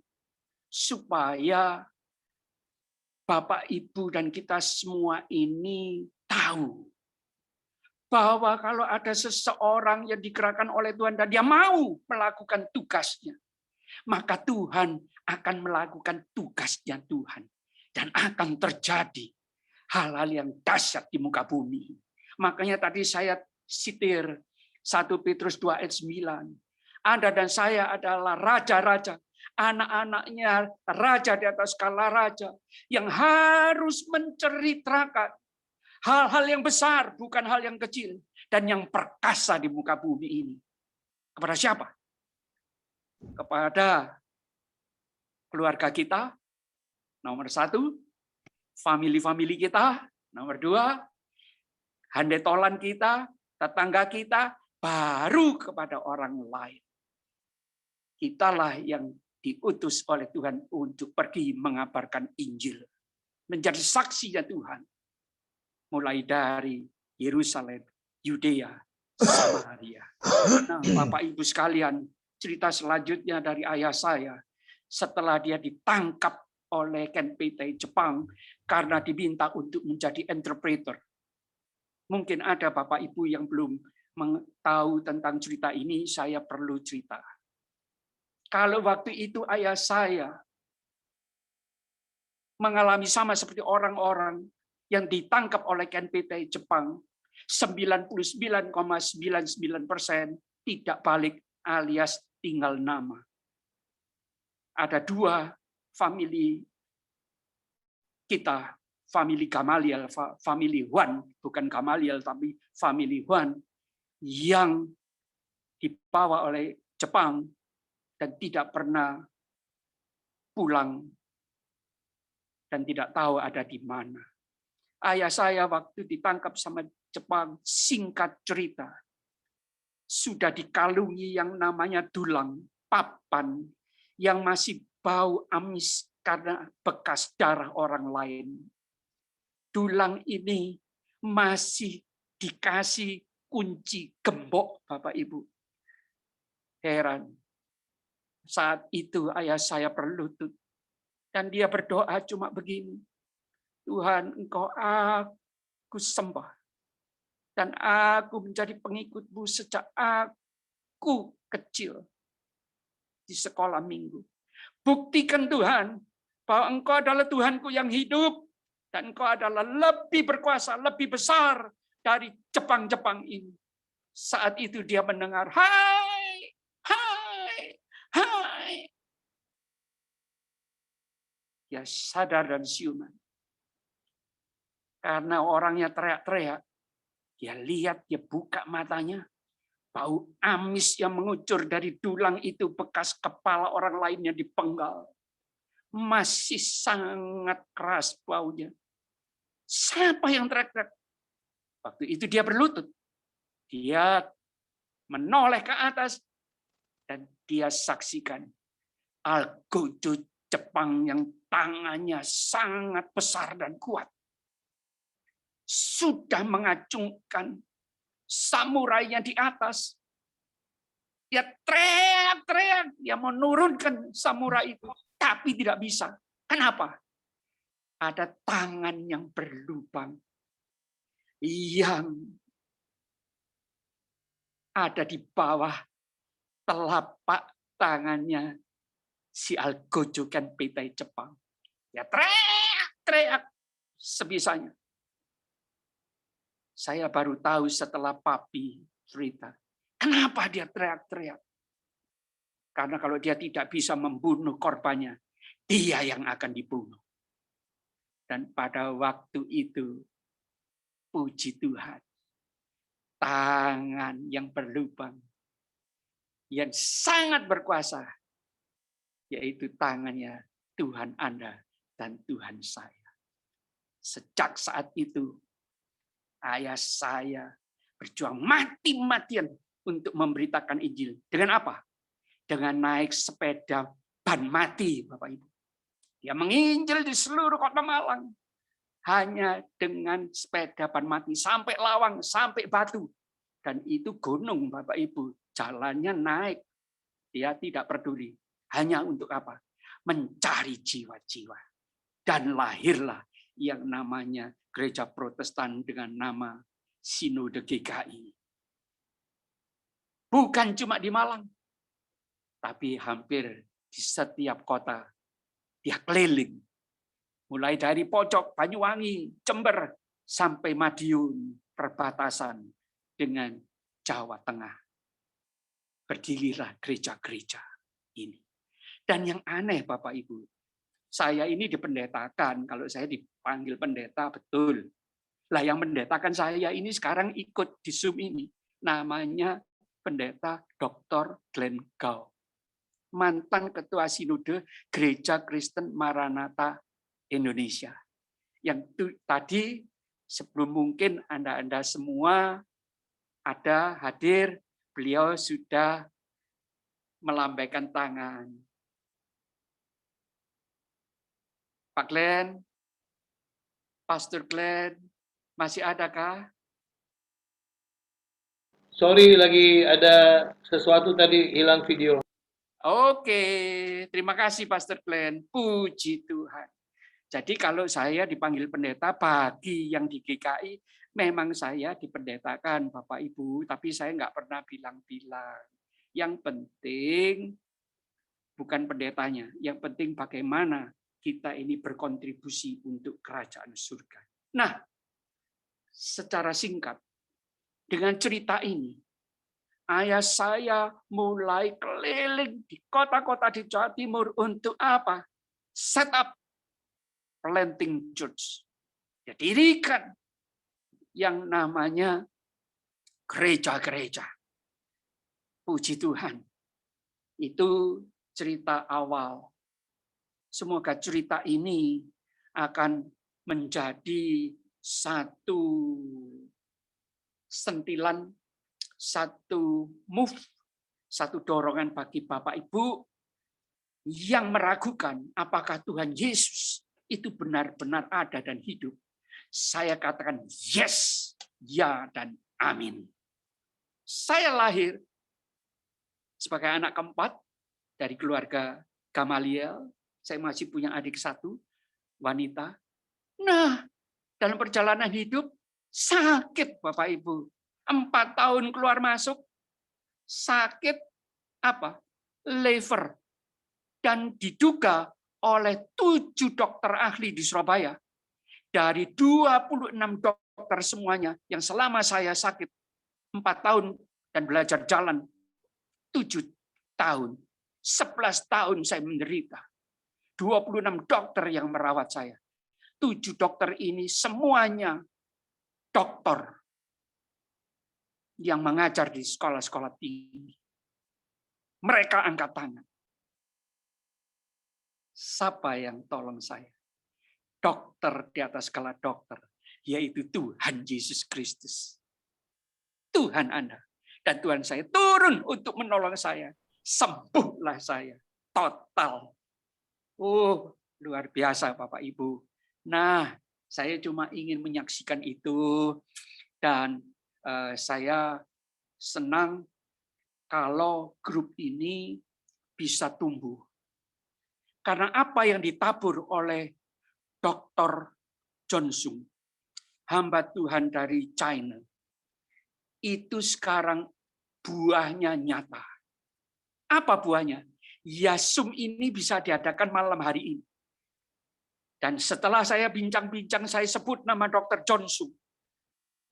supaya Bapak Ibu dan kita semua ini tahu bahwa kalau ada seseorang yang digerakkan oleh Tuhan dan dia mau melakukan tugasnya, maka Tuhan akan melakukan tugasnya Tuhan. Dan akan terjadi hal-hal yang dahsyat di muka bumi. Makanya tadi saya sitir 1 Petrus 2 ayat 9. Anda dan saya adalah raja-raja. Anak-anaknya raja di atas skala raja. Yang harus menceritakan hal-hal yang besar, bukan hal yang kecil. Dan yang perkasa di muka bumi ini. Kepada siapa? Kepada keluarga kita, nomor 1. Family kita, nomor 2. Handetolan kita, tetangga kita, baru kepada orang lain. Kitalah yang diutus oleh Tuhan untuk pergi mengabarkan Injil. Menjadi saksinya Tuhan. Mulai dari Yerusalem, Yudea, Samaria. Nah, Bapak Ibu sekalian, cerita selanjutnya dari ayah saya. Setelah dia ditangkap oleh KNPT Jepang karena diminta untuk menjadi interpreter. Mungkin ada Bapak Ibu yang belum tahu tentang cerita ini, saya perlu cerita. Kalau waktu itu ayah saya mengalami sama seperti orang-orang yang ditangkap oleh KNPT Jepang, 99,99% tidak balik alias tinggal nama. Ada 2 family kita, family Gamaliel, family Huan, bukan Gamaliel tapi family Huan, yang dibawa oleh Jepang dan tidak pernah pulang dan tidak tahu ada di mana. Ayah saya waktu ditangkap sama Jepang, singkat cerita, sudah dikalungi yang namanya dulang, papan, yang masih bau amis karena bekas darah orang lain. Dulang ini masih dikasih kunci gembok, Bapak Ibu. Heran. Saat itu ayah saya berlutut. Dan dia berdoa cuma begini. Tuhan, Engkau aku sembah. Dan aku menjadi pengikut-Mu sejak aku kecil. Di sekolah minggu. Buktikan Tuhan bahwa Engkau adalah Tuhanku yang hidup. Dan Engkau adalah lebih berkuasa, lebih besar dari Jepang-Jepang ini. Saat itu dia mendengar, hai, hai, hai. Dia sadar dan siuman. Karena orangnya teriak-teriak, dia lihat, dia buka matanya, bau amis yang mengucur dari dulang itu bekas kepala orang lain yang dipenggal. Masih sangat keras baunya. Siapa yang teriak-teriak? Waktu itu dia berlutut. Dia menoleh ke atas dan dia saksikan Al-Gojo Jepang yang tangannya sangat besar dan kuat. Sudah mengacungkan samurainya di atas. Dia teriak-teriak, dia menurunkan samurai itu, tapi tidak bisa. Kenapa? Ada tangan yang berlubang yang ada di bawah telapak tangannya si Al-Gojo KNPT Jepang. Ya teriak-teriak sebisanya. Saya baru tahu setelah papi cerita. Kenapa dia teriak-teriak? Karena kalau dia tidak bisa membunuh korbannya, dia yang akan dibunuh. Dan pada waktu itu, puji Tuhan, tangan yang berlubang, yang sangat berkuasa, yaitu tangannya Tuhan Anda dan Tuhan saya. Sejak saat itu, ayah saya berjuang mati-matian untuk memberitakan Injil. Dengan apa? Dengan naik sepeda ban mati, Bapak Ibu. Dia menginjil di seluruh kota Malang. Hanya dengan sepeda ban mati. Sampai Lawang, sampai Batu. Dan itu gunung, Bapak Ibu. Jalannya naik. Dia tidak peduli. Hanya untuk apa? Mencari jiwa-jiwa. Dan lahirlah yang namanya Gereja Protestan dengan nama Sinode GKI. Bukan cuma di Malang. Tapi hampir di setiap kota. Dia keliling. Mulai dari Pojok, Banyuwangi, Jember, sampai Madiun, perbatasan dengan Jawa Tengah. Berdirilah gereja-gereja ini. Dan yang aneh Bapak Ibu, saya ini dipendetakan, kalau saya dipanggil pendeta, betul. Lah yang mendetakan saya ini sekarang ikut di Zoom ini. Namanya Pendeta Dr. Glenn Gau. Mantan Ketua Sinode Gereja Kristen Maranatha Indonesia. Yang tadi sebelum mungkin Anda semua ada hadir, beliau sudah melambaikan tangan. Pak Glenn, Pastor Glenn, masih adakah? Sorry, lagi ada sesuatu tadi hilang video. Oke, terima kasih Pastor Glenn. Puji Tuhan. Jadi kalau saya dipanggil pendeta bagi yang di GKI, memang saya dipendetakan Bapak Ibu, tapi saya nggak pernah bilang-bilang. Yang penting bukan pendetanya, yang penting bagaimana kita ini berkontribusi untuk kerajaan surga. Nah, secara singkat, dengan cerita ini, ayah saya mulai keliling di kota-kota di Jawa Timur untuk apa? Set up planting church. Ya, dirikan yang namanya gereja-gereja. Puji Tuhan. Itu cerita awal. Semoga cerita ini akan menjadi satu sentilan, satu move, satu dorongan bagi Bapak Ibu yang meragukan apakah Tuhan Yesus itu benar-benar ada dan hidup. Saya katakan yes, ya dan amin. Saya lahir sebagai anak keempat dari keluarga Gamaliel. Saya masih punya adik satu, wanita. Nah, dalam perjalanan hidup, sakit Bapak Ibu. 4 tahun keluar masuk, sakit apa? Liver. Dan diduga oleh 7 dokter ahli di Surabaya. Dari 26 dokter semuanya, yang selama saya sakit 4 tahun dan belajar jalan 7 tahun. 11 tahun saya menderita. 26 dokter yang merawat saya. 7 dokter ini semuanya dokter yang mengajar di sekolah-sekolah tinggi. Mereka angkat tangan. Siapa yang tolong saya? Dokter di atas skala dokter, yaitu Tuhan Yesus Kristus. Tuhan Anda. Dan Tuhan saya turun untuk menolong saya. Sembuhlah saya. Total. Oh, luar biasa Bapak Ibu. Nah, saya cuma ingin menyaksikan itu. Dan saya senang kalau grup ini bisa tumbuh. Karena apa yang ditabur oleh Dr. Johnson, hamba Tuhan dari China, itu sekarang buahnya nyata. Apa buahnya? Ya, Zoom ini bisa diadakan malam hari ini. Dan setelah saya bincang-bincang, saya sebut nama Dr. Johnson,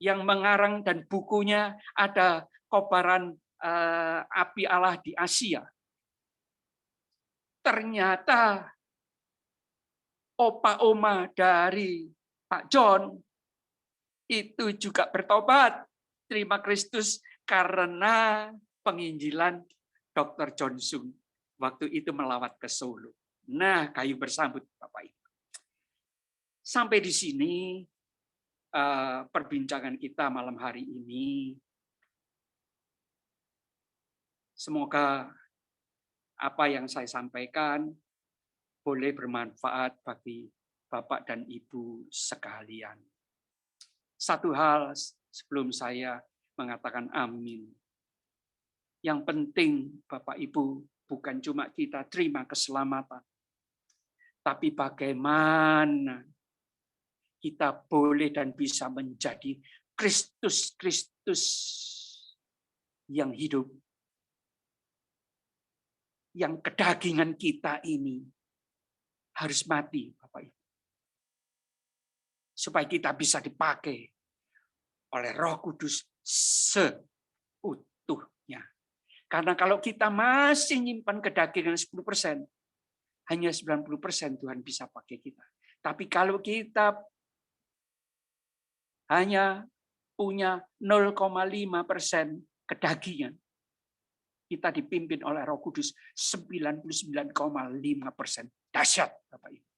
yang mengarang dan bukunya ada Kobaran Api Allah di Asia. Ternyata opa oma dari Pak John itu juga bertobat, terima Kristus karena penginjilan Dr. John Sung waktu itu melawat ke Solo. Nah, kayu bersambut Bapak Ibu. Sampai di sini perbincangan kita malam hari ini. Semoga apa yang saya sampaikan boleh bermanfaat bagi Bapak dan Ibu sekalian. Satu hal sebelum saya mengatakan amin. Yang penting Bapak Ibu bukan cuma kita terima keselamatan, tapi bagaimana kita boleh dan bisa menjadi Kristus yang hidup. Yang kedagingan kita ini harus mati, Bapak Ibu. Supaya kita bisa dipakai oleh Roh Kudus seutuhnya. Karena kalau kita masih nyimpan kedagingan 10%, hanya 90% Tuhan bisa pakai kita. Tapi kalau kita hanya punya 0,5% kedagingan, kita dipimpin oleh Roh Kudus 99,5%. Dahsyat, Bapak Ibu.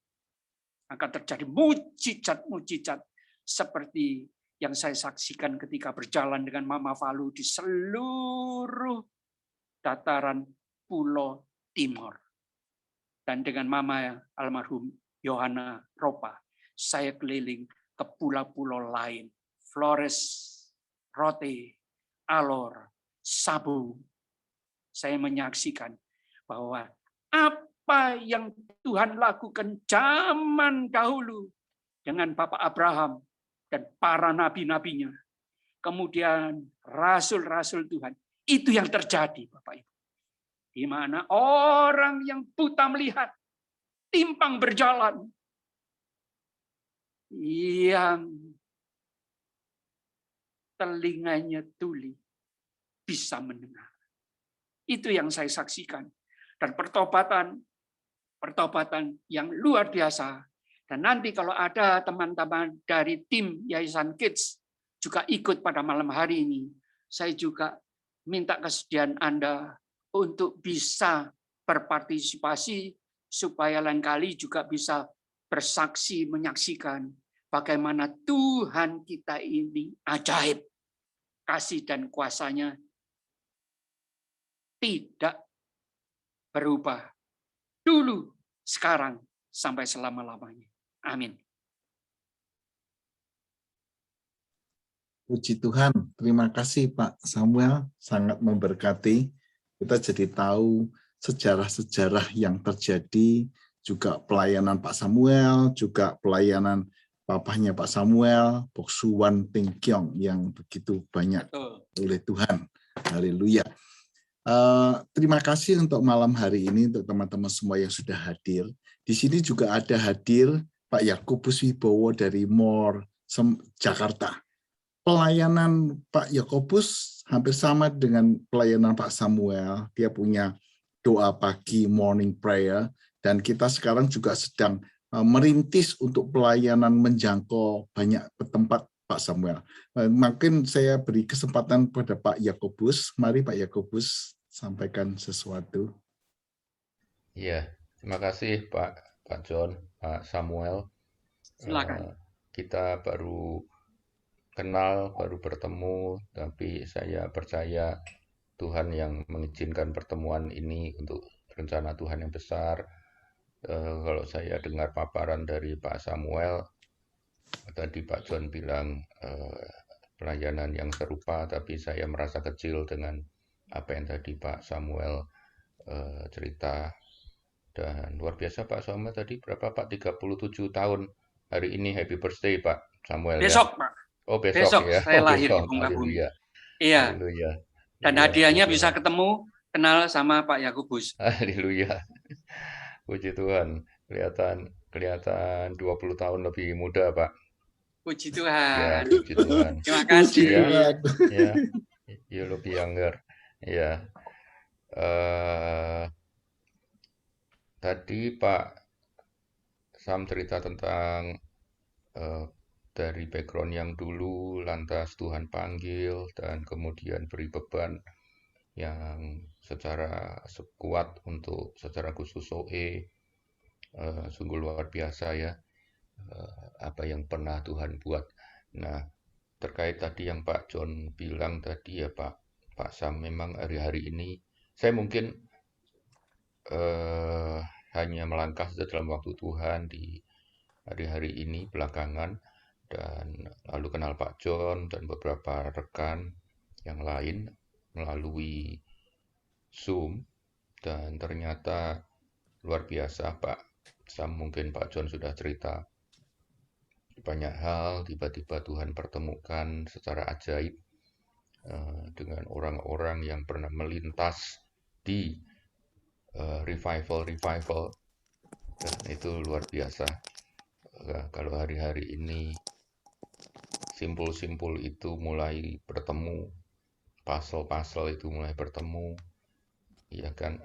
Akan terjadi mujizat-mujizat seperti yang saya saksikan ketika berjalan dengan Mama Falu di seluruh dataran Pulau Timor. Dan dengan Mama almarhum Yohana Ropa, saya keliling ke pulau-pulau lain, Flores, Rote, Alor, Sabu. Saya menyaksikan bahwa apa yang Tuhan lakukan zaman dahulu dengan Bapak Abraham dan para nabi-nabinya, kemudian rasul-rasul Tuhan, itu yang terjadi, Bapak Ibu. Di mana orang yang buta melihat, timpang berjalan, yang telinganya tuli bisa mendengar. Itu yang saya saksikan. Dan pertobatan yang luar biasa. Dan nanti kalau ada teman-teman dari tim Yayasan Kids juga ikut pada malam hari ini, saya juga minta kesediaan Anda untuk bisa berpartisipasi supaya lain kali juga bisa bersaksi menyaksikan bagaimana Tuhan kita ini ajaib. Kasih dan kuasanya tidak berubah. Dulu, sekarang, sampai selama-lamanya. Amin. Puji Tuhan, terima kasih Pak Samuel, sangat memberkati. Kita jadi tahu sejarah-sejarah yang terjadi, juga pelayanan Pak Samuel, juga pelayanan papahnya Pak Samuel, Boksuwan Ting Kiong yang begitu banyak oleh Tuhan. Haleluya. Terima kasih untuk malam hari ini untuk teman-teman semua yang sudah hadir. Di sini juga ada hadir Pak Yakobus Wibowo dari MOR Jakarta. Pelayanan Pak Yakobus hampir sama dengan pelayanan Pak Samuel. Dia punya doa pagi, morning prayer, dan kita sekarang juga sedang merintis untuk pelayanan menjangkau banyak tempat Pak Samuel. Mungkin saya beri kesempatan pada Pak Yakobus. Mari Pak Yakobus sampaikan sesuatu. Iya, terima kasih Pak John, Pak Samuel. Silakan. Kita baru kenal, baru bertemu, tapi saya percaya Tuhan yang mengizinkan pertemuan ini untuk rencana Tuhan yang besar. Kalau saya dengar paparan dari Pak Samuel, tadi Pak John bilang pelayanan yang serupa, tapi saya merasa kecil dengan apa yang tadi Pak Samuel cerita. Dan luar biasa Pak Samuel tadi berapa Pak? 37 tahun hari ini. Happy birthday Pak Samuel. Besok, ya? Pak. Oh besok ya. Saya lahir besok. di Bunga Bumi. Haleluya. Iya. Haleluya. Dan hadiahnya bisa ketemu, kenal sama Pak Yakobus. Haleluya. Puji Tuhan. Kelihatan 20 tahun lebih muda, Pak. Puji Ya, Tuhan. puji Tuhan. Terima kasih. Ya, you look younger. Ya. Tadi Pak Sam cerita tentang dari background yang dulu, lantas Tuhan panggil, dan kemudian beri beban yang secara kuat untuk secara khusus OE. Sungguh luar biasa ya, apa yang pernah Tuhan buat. Nah, terkait tadi yang Pak John bilang tadi ya Pak Sam, memang hari-hari ini saya mungkin hanya melangkah dalam waktu Tuhan di hari-hari ini belakangan, dan lalu kenal Pak John dan beberapa rekan yang lain melalui Zoom, dan ternyata luar biasa Pak Sam, mungkin Pak John sudah cerita banyak hal tiba-tiba Tuhan pertemukan secara ajaib dengan orang-orang yang pernah melintas di revival, dan itu luar biasa. Kalau hari-hari ini simpul-simpul itu mulai bertemu, puzzle-puzzle itu mulai bertemu, ya kan,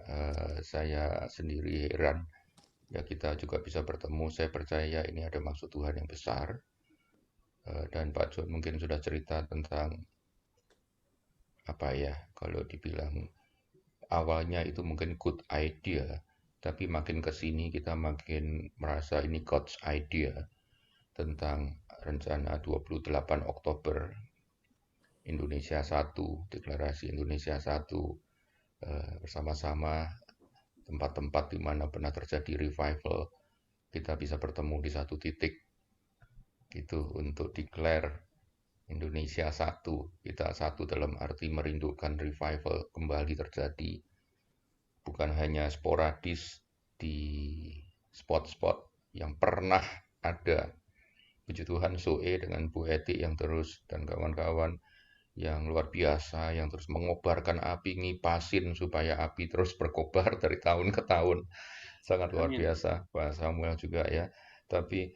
saya sendiri heran, ya kita juga bisa bertemu. Saya percaya ini ada maksud Tuhan yang besar, dan Pak John mungkin sudah cerita tentang apa ya, kalau dibilang awalnya itu mungkin good idea, tapi makin ke sini kita makin merasa ini God's idea tentang rencana 28 Oktober Indonesia Satu, deklarasi Indonesia Satu, bersama-sama tempat-tempat di mana pernah terjadi revival, kita bisa bertemu di satu titik gitu untuk declare Indonesia Satu. Kita satu dalam arti merindukan revival kembali terjadi, bukan hanya sporadis di spot-spot yang pernah ada. Puji Tuhan, Zoe dengan Bu Eti yang terus, dan kawan-kawan yang luar biasa, yang terus mengobarkan api, ngipasin supaya api terus berkobar dari tahun ke tahun. Sangat luar biasa, Pak Samuel juga ya. Tapi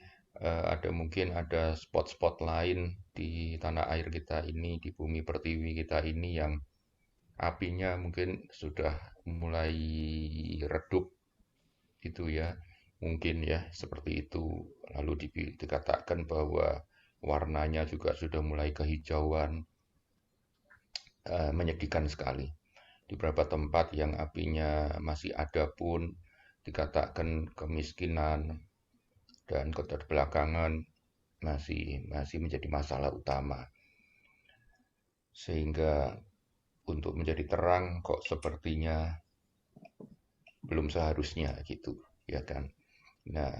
mungkin ada spot-spot lain di tanah air kita ini, di bumi pertiwi kita ini, yang apinya mungkin sudah mulai redup itu ya. Mungkin ya seperti itu. Lalu dikatakan bahwa warnanya juga sudah mulai kehijauan. Menyedihkan sekali. Di beberapa tempat yang apinya masih ada pun dikatakan kemiskinan dan keterbelakangan masih menjadi masalah utama. Sehingga untuk menjadi terang kok sepertinya belum seharusnya gitu, ya kan. Nah,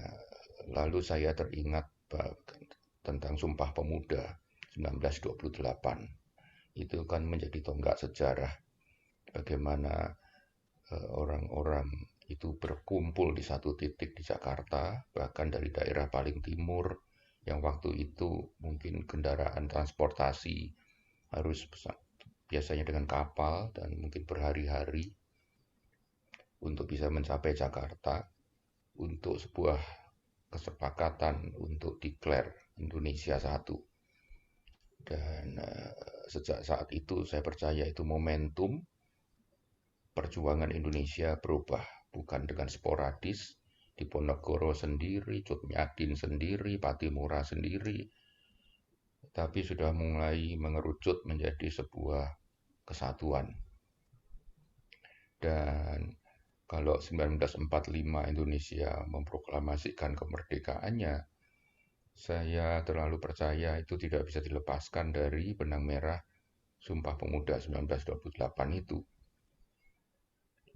lalu saya teringat tentang Sumpah Pemuda 1928. Itu kan menjadi tonggak sejarah bagaimana orang-orang itu berkumpul di satu titik di Jakarta, bahkan dari daerah paling timur yang waktu itu mungkin kendaraan transportasi harus biasanya dengan kapal dan mungkin berhari-hari untuk bisa mencapai Jakarta, untuk sebuah kesepakatan untuk declare Indonesia Satu. Dan sejak saat itu saya percaya itu momentum perjuangan Indonesia berubah, bukan dengan sporadis, Diponegoro sendiri, Cutmiadin sendiri, Patimura sendiri, tapi sudah mulai mengerucut menjadi sebuah kesatuan. Dan kalau 1945 Indonesia memproklamasikan kemerdekaannya, saya terlalu percaya itu tidak bisa dilepaskan dari benang merah Sumpah Pemuda 1928 itu.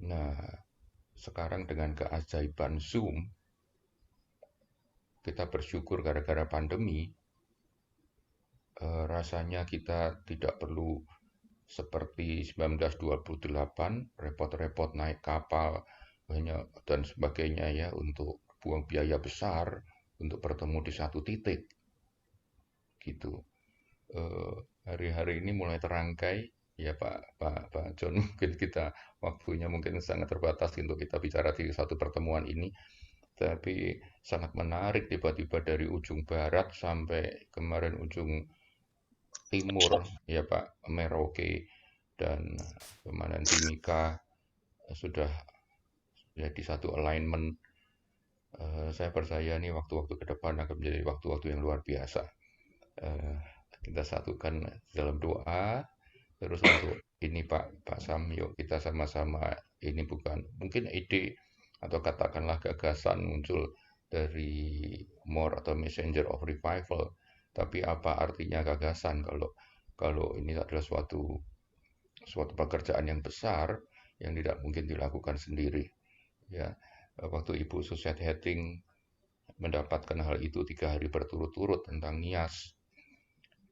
Nah, sekarang dengan keajaiban Zoom, kita bersyukur gara-gara pandemi, rasanya kita tidak perlu seperti 1928, repot-repot naik kapal banyak dan sebagainya ya, untuk buang biaya besar untuk bertemu di satu titik gitu. Hari-hari ini mulai terangkai ya Pak John, mungkin kita waktunya mungkin sangat terbatas untuk kita bicara di satu pertemuan ini, tapi sangat menarik tiba-tiba dari ujung barat sampai kemarin ujung timur ya Pak, Merauke dan Kemanan Timika sudah jadi satu alignment Saya percaya nih waktu-waktu ke depan akan menjadi waktu-waktu yang luar biasa. Kita satukan dalam doa, terus untuk ini Pak Sam, yuk kita sama-sama, ini bukan mungkin ide atau katakanlah gagasan muncul dari More atau Messenger of Revival, tapi apa artinya gagasan kalau ini adalah suatu pekerjaan yang besar yang tidak mungkin dilakukan sendiri, ya. Waktu Ibu Susiat Heting mendapatkan hal itu 3 hari berturut-turut tentang nias,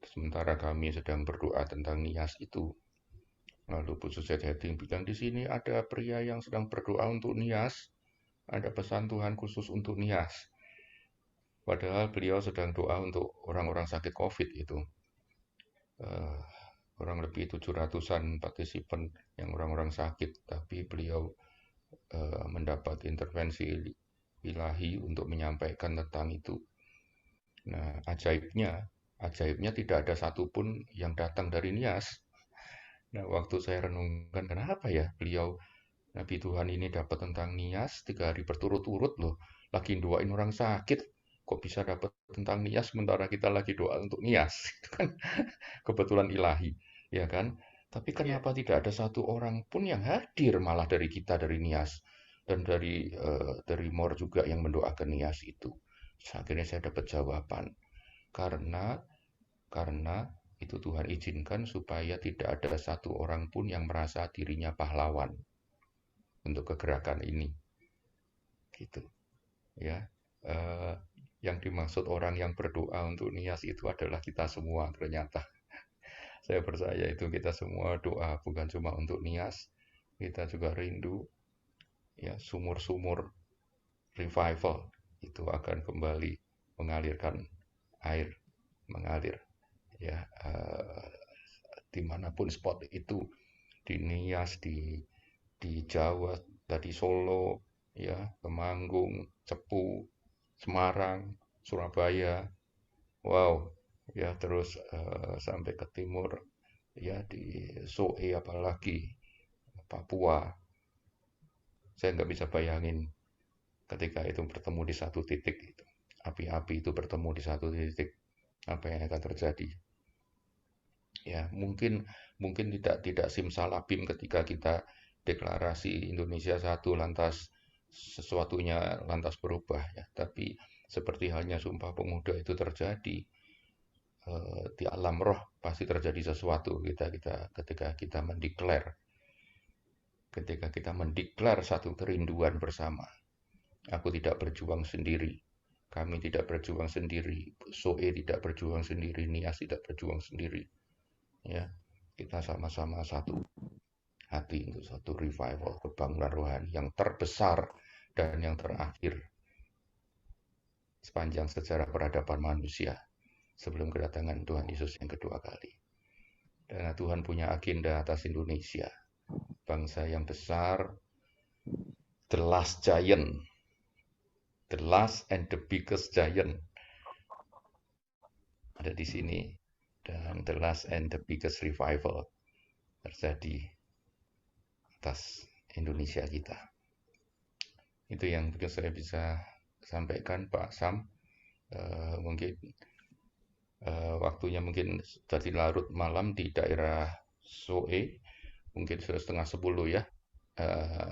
sementara kami sedang berdoa tentang nias itu. Lalu Bu Susiat Heting bilang, di sini ada pria yang sedang berdoa untuk nias, ada pesan Tuhan khusus untuk nias. Padahal beliau sedang doa untuk orang-orang sakit COVID itu. Kurang lebih 700-an partisipan yang orang-orang sakit, tapi beliau mendapat intervensi ilahi untuk menyampaikan tentang itu. Nah, ajaibnya tidak ada satupun yang datang dari nias. Nah, waktu saya renungkan, kenapa ya beliau Nabi Tuhan ini dapat tentang nias 3 hari berturut-turut loh, lagi doain orang sakit, kok bisa dapat tentang nias sementara kita lagi doa untuk nias? Itu kan kebetulan ilahi, ya kan? Tapi kenapa tidak ada satu orang pun yang hadir malah dari kita, dari nias, dan dari More juga yang mendoakan nias itu? Akhirnya saya dapat jawaban, karena itu Tuhan izinkan supaya tidak ada satu orang pun yang merasa dirinya pahlawan untuk kegerakan ini, gitu, ya. Yang dimaksud orang yang berdoa untuk nias itu adalah kita semua ternyata. Saya percaya itu kita semua doa bukan cuma untuk nias, kita juga rindu, ya, sumur-sumur revival itu akan kembali mengalirkan air, mengalir, ya, dimanapun spot itu, di Nias, di Jawa, tadi Solo, ya, Temanggung, Cepu, Semarang, Surabaya, wow, ya, terus sampai ke timur, ya, di Soe, apalagi Papua. Saya nggak bisa bayangin ketika itu bertemu di satu titik, itu api-api itu bertemu di satu titik, apa yang akan terjadi? Ya, mungkin tidak simsalabim ketika kita deklarasi Indonesia satu lantas sesuatunya lantas berubah, ya. Tapi seperti halnya Sumpah Pemuda itu terjadi, di alam roh pasti terjadi sesuatu ketika kita mendeklar satu kerinduan bersama. Aku tidak berjuang sendiri, kami tidak berjuang sendiri, Soe tidak berjuang sendiri, Nias tidak berjuang sendiri, ya. Kita sama-sama satu hati untuk satu revival, kebangunan rohani yang terbesar dan yang terakhir sepanjang sejarah peradaban manusia sebelum kedatangan Tuhan Yesus yang kedua kali. Dan Tuhan punya agenda atas Indonesia, bangsa yang besar, the last giant, the last and the biggest giant ada di sini, dan the last and the biggest revival terjadi atas Indonesia kita. Itu yang saya bisa sampaikan, Pak Sam. Mungkin waktunya mungkin tadi larut malam di daerah Soe, mungkin sudah 9:30 ya,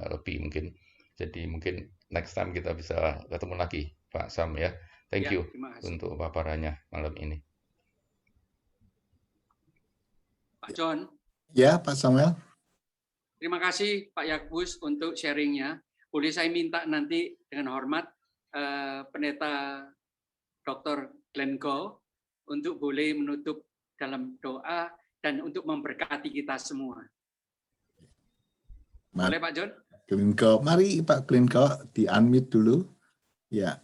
lebih mungkin. Jadi mungkin next time kita bisa ketemu lagi, Pak Sam, ya. Thank you untuk paparannya malam ini. Pak John. Ya, Pak Samuel. Terima kasih Pak Yakbus untuk sharingnya. Boleh saya minta nanti dengan hormat Pendeta Dr. Glenn Goh untuk boleh menutup dalam doa dan untuk memberkati kita semua. Boleh Pak John? Glenn Goh. Mari Pak Glenn Goh di-unmute dulu. Ya.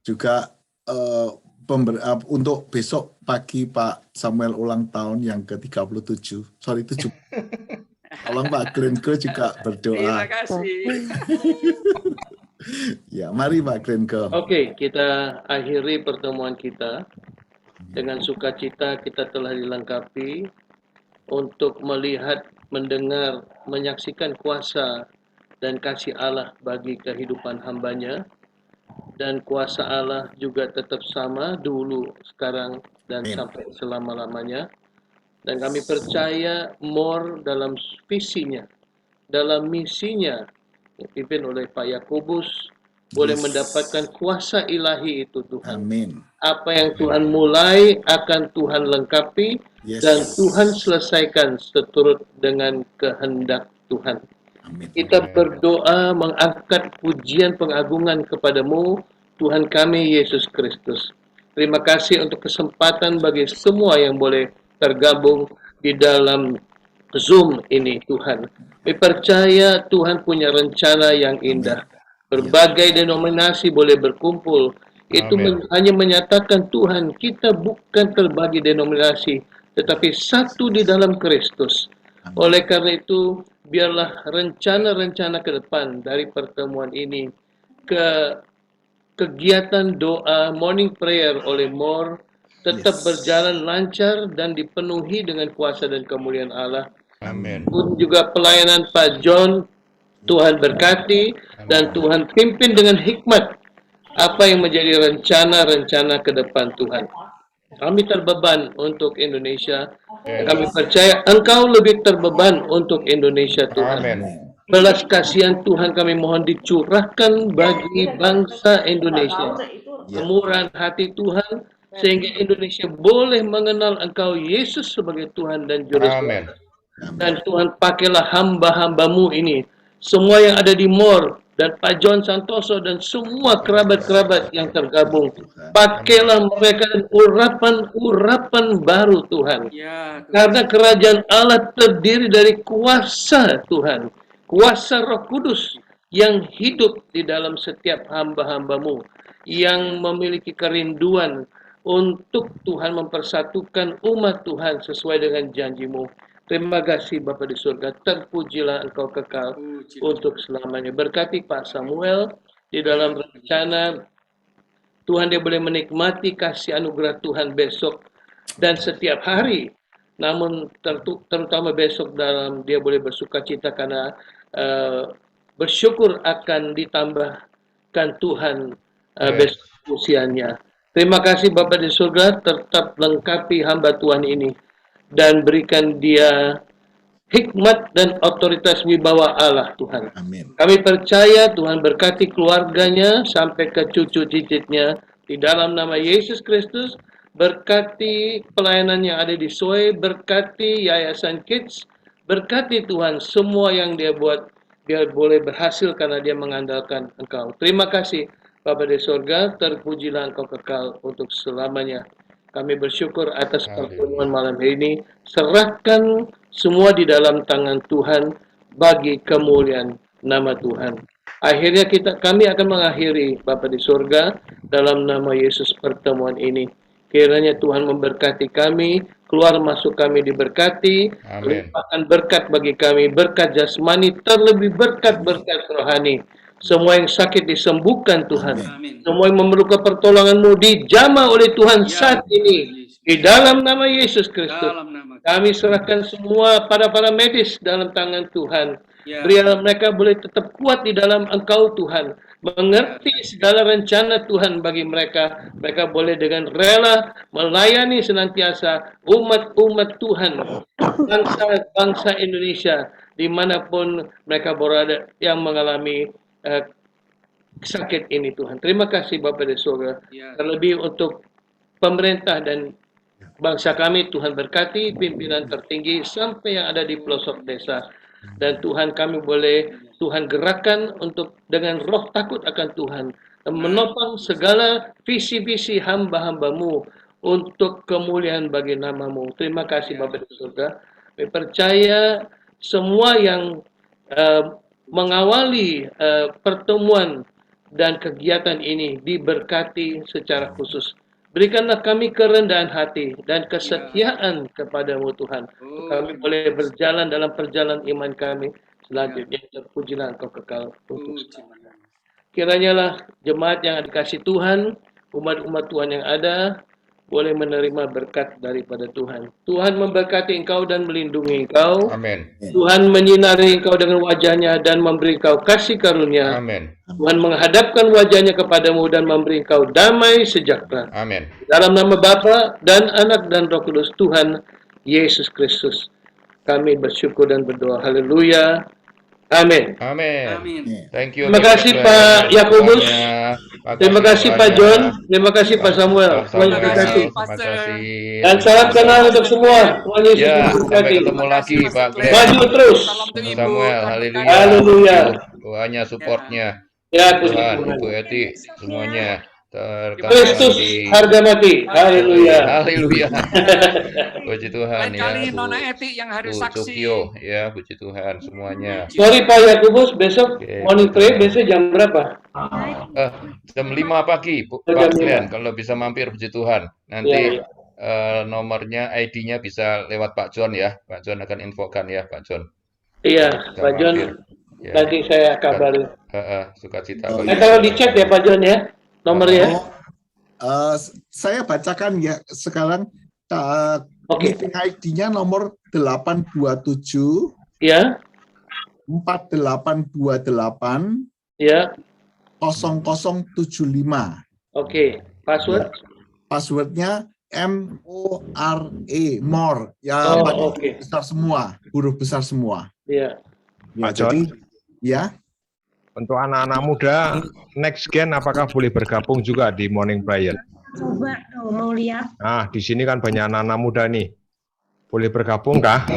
Juga untuk besok pagi Pak Samuel ulang tahun yang ke-37. Sorry, 7. Tolong Pak Glenn Goh juga berdoa. Terima kasih. Ya, mari Pak Glenn Goh. Oke, kita akhiri pertemuan kita. Dengan sukacita kita telah dilengkapi untuk melihat, mendengar, menyaksikan kuasa dan kasih Allah bagi kehidupan hambanya. Dan kuasa Allah juga tetap sama dulu, sekarang, dan Amin. sampai selama-lamanya. Dan kami percaya more dalam visinya, dalam misinya, yang dipimpin oleh Pak Yakobus, boleh Yes. mendapatkan kuasa ilahi itu Tuhan. Amin. Apa yang Tuhan mulai akan Tuhan lengkapi, Yes. dan Tuhan selesaikan seturut dengan kehendak Tuhan. Amin. Kita berdoa mengangkat pujian pengagungan kepadamu, Tuhan kami Yesus Kristus. Terima kasih untuk kesempatan bagi semua yang boleh tergabung di dalam Zoom ini, Tuhan. Kami percaya Tuhan punya rencana yang indah. Berbagai denominasi boleh berkumpul. Itu hanya menyatakan Tuhan, kita bukan terbagi denominasi, tetapi satu di dalam Kristus. Oleh karena itu, biarlah rencana-rencana ke depan dari pertemuan ini ke kegiatan doa morning prayer oleh MOR tetap berjalan lancar dan dipenuhi dengan kuasa dan kemuliaan Allah. Amin. Pun juga pelayanan Pak John, Tuhan berkati dan Tuhan pimpin dengan hikmat apa yang menjadi rencana-rencana ke depan Tuhan. Kami terbeban untuk Indonesia. Kami percaya Engkau lebih terbeban untuk Indonesia, Tuhan. Amin. Belas kasihan Tuhan kami mohon dicurahkan bagi bangsa Indonesia. Kemurahan hati Tuhan, sehingga Indonesia boleh mengenal Engkau Yesus sebagai Tuhan dan Juru Amin. Selamat. Dan Tuhan pakailah hamba-hambamu ini, semua yang ada di MOR, dan Pak John Santoso dan semua kerabat-kerabat yang tergabung. Pakailah mereka dengan urapan-urapan baru Tuhan. Ya, Tuhan. Karena kerajaan Allah terdiri dari kuasa Tuhan. Kuasa Roh Kudus yang hidup di dalam setiap hamba-hambamu. Yang memiliki kerinduan untuk Tuhan mempersatukan umat Tuhan sesuai dengan janjimu. Terima kasih Bapa di surga, terpujilah Engkau kekal untuk selamanya. Berkati Pak Samuel di dalam rencana Tuhan, dia boleh menikmati kasih anugerah Tuhan besok dan setiap hari. Namun terutama besok dalam dia boleh bersuka cita karena bersyukur akan ditambahkan Tuhan besok usianya. Terima kasih Bapa di surga, tetap lengkapi hamba Tuhan ini dan berikan dia hikmat dan otoritas wibawa Allah Tuhan. Amin. Kami percaya Tuhan berkati keluarganya sampai ke cucu cicitnya di dalam nama Yesus Kristus. Berkati pelayanan yang ada di SOE, berkati Yayasan Kids, berkati Tuhan semua yang dia buat biar boleh berhasil karena dia mengandalkan Engkau. Terima kasih Bapa di surga, terpujilah Engkau kekal untuk selamanya. Kami bersyukur atas pertemuan malam ini. Serahkan semua di dalam tangan Tuhan bagi kemuliaan nama Tuhan. Akhirnya kami akan mengakhiri Bapa di surga dalam nama Yesus pertemuan ini. Kiranya Tuhan memberkati kami, keluar masuk kami diberkati, limpahkan berkat bagi kami, berkat jasmani, terlebih berkat-berkat rohani. Semua yang sakit disembuhkan Tuhan. Amin. Semua yang memerlukan pertolongan-Mu dijamah oleh Tuhan saat ini. Di dalam nama Yesus Kristus. Dalam nama Kami serahkan semua para medis dalam tangan Tuhan. Ya. Biarlah mereka boleh tetap kuat di dalam Engkau Tuhan. Mengerti segala rencana Tuhan bagi mereka. Mereka boleh dengan rela melayani senantiasa umat-umat Tuhan. Bangsa Indonesia. Dimanapun mereka berada yang mengalami sakit ini Tuhan. Terima kasih Bapa di surga. Ya. Terlebih untuk pemerintah dan bangsa kami, Tuhan berkati pimpinan tertinggi sampai yang ada di pelosok desa. Dan Tuhan kami boleh Tuhan gerakkan untuk dengan roh takut akan Tuhan. Dan menopang segala visi-visi hamba-hambamu untuk kemuliaan bagi namamu. Terima kasih Bapa di surga. Kami percaya semua yang mengawali pertemuan dan kegiatan ini diberkati secara khusus. Berikanlah kami kerendahan hati dan kesetiaan kepadamu Tuhan. Kami boleh berjalan dalam perjalanan iman kami. Selanjutnya terpujilah Engkau kekal untuk selamanya. Kiranya lah jemaat yang dikasih Tuhan, umat-umat Tuhan yang ada, boleh menerima berkat daripada Tuhan. Tuhan memberkati engkau dan melindungi engkau. Amin. Tuhan menyinari engkau dengan wajahnya dan memberi engkau kasih karunia. Amin. Tuhan menghadapkan wajahnya kepadamu dan memberi engkau damai sejahtera. Amin. Dalam nama Bapa dan Anak dan Roh Kudus, Tuhan Yesus Kristus, kami bersyukur dan berdoa. Haleluya. Amin. Amin. Amin. Thank you. Terima kasih Pak Yakobus. Terima kasih Pak John. Terima kasih Pak Samuel. Tuhan Samuel. memberkati. Terima kasih. Dan salam kenal untuk semua. Tuhan Yesus Ya, sampai memberkati. ketemu lagi Pak Glenn. Maju terus. Salam untuk Ibu. Samuel, Tuhan haleluya. berkati. Haleluya. Doanya, supportnya. Ya, puji Tuhan, Tuhan. Ibu Eti, semuanya Kristus terkasih. harga mati. Haleluya. Haleluya. Puji Tuhan Lain ya. kali Bu- Nona Eti yang hari Bu saksi. Cukyo, ya, puji Tuhan semuanya. Sorry Pak Yakobus, besok Oke, morning puji prayer Tuhan. besok jam berapa? Jam 5 pagi, Jam Pak 5. Glenn, kalau bisa mampir, puji Tuhan. Nanti Ya, nomornya, ID-nya bisa lewat Pak John ya. Pak John akan infokan ya, Pak John. iya, Bisa Pak John. mampir. Ya. Nanti saya kabarin. Sukacita. Oh, bagi Kalau di saudara. chat ya Pak John ya, nomornya. Oh, saya bacakan ya sekarang Oke. meeting ID-nya nomor 827 Ya, 4828 ya. 0075. Oke. Password? Passwordnya MORE, more. Ya, Oh, pakai oke. huruf besar semua, huruf besar semua. Ya. Ya, Pak John. jadi ya, Untuk anak-anak muda, next gen apakah boleh bergabung juga di morning prayer? Coba tuh mau lihat. Nah, di sini kan banyak anak-anak muda nih. Boleh bergabung kah?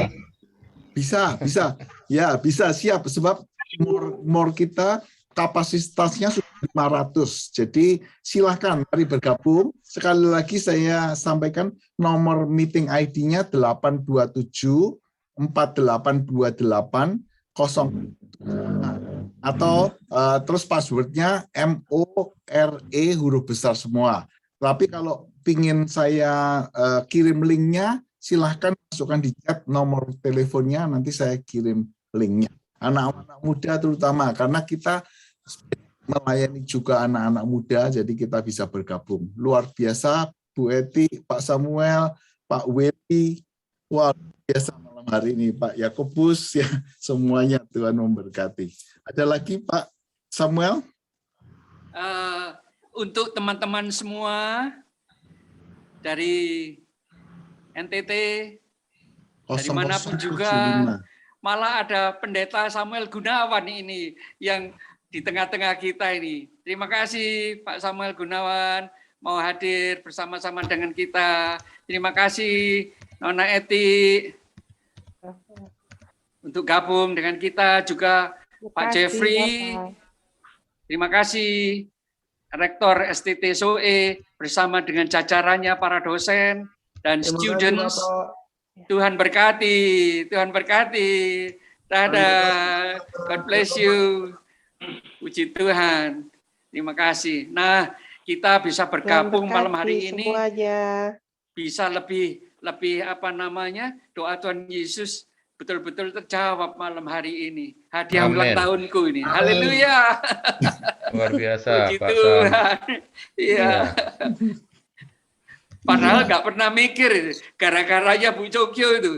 bisa. Ya, bisa, siap sebab more kita kapasitasnya sudah 500. Jadi silahkan mari bergabung. Sekali lagi saya sampaikan nomor meeting ID-nya 827 4828 0 atau terus passwordnya MORE huruf besar semua. Tapi kalau pingin saya kirim linknya, silahkan masukkan di chat nomor teleponnya, nanti saya kirim linknya. Anak-anak muda terutama, karena kita melayani juga anak-anak muda, jadi kita bisa bergabung. Luar biasa, Bu Eti, Pak Samuel, Pak Weli, wah luar biasa malam hari ini, Pak Yakobus, ya semuanya Tuhan memberkati. Ada lagi Pak Samuel? Untuk teman-teman semua dari NTT, dari manapun juga, malah ada pendeta Samuel Gunawan ini yang di tengah-tengah kita ini. Terima kasih Pak Samuel Gunawan mau hadir bersama-sama dengan kita. Terima kasih Nona Eti untuk gabung dengan kita, juga Pak Jeffrey. Terima kasih Rektor STT SOE bersama dengan jajarannya, para dosen dan students. Tuhan berkati, Tuhan berkati. Dadah, God bless you. Puji Tuhan. Terima kasih. Nah, kita bisa bergabung malam hari ini. Semuanya. Bisa lebih apa namanya? Doa Tuhan Yesus betul-betul terjawab malam hari ini. Hadiah Amin. ulang tahunku ini. Haleluya. Luar biasa, Puji Pak Sam. Tuhan. Iya. Ya. Padahal nggak pernah mikir gara-garanya Bu Cokyo itu.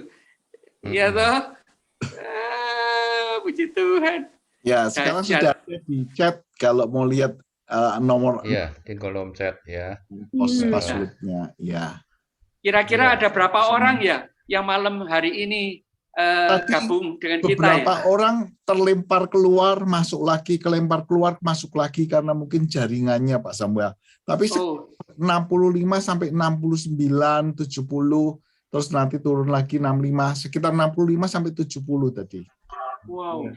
Iya toh? Puji Tuhan. Ya, sekarang Dahsyat. sudah ada di chat kalau mau lihat nomor Iya, di kolom chat ya. passwordnya. Ya. Kira-kira Iya. ada berapa orang ya yang malam hari ini Tadi gabung dengan kita Beberapa ya? orang terlempar keluar, masuk lagi, kelempar keluar, masuk lagi karena mungkin jaringannya Pak Samuel. Tapi Oh, 65 sampai 69, 70, terus nanti turun lagi 65, sekitar 65 sampai 70 tadi. wow.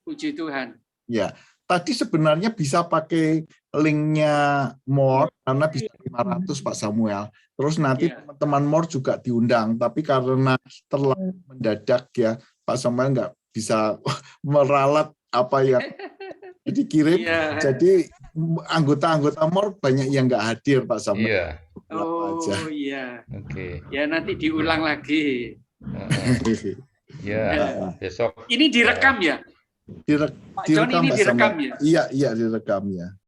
Puji Tuhan. Ya, tadi sebenarnya bisa pakai linknya More karena bisa 500 Pak Samuel. Terus nanti Iya. teman-teman More juga diundang, tapi karena terlalu mendadak ya Pak Samuel nggak bisa meralat apa yang dikirim. Iya. Jadi anggota-anggota More banyak yang nggak hadir Pak Samuel. Iya, Oh aja. iya. oke. Ya nanti diulang lagi. Ya, besok. Ini direkam ya? Pak John direkam ini Pak direkam Samuel. ya? Iya direkam ya.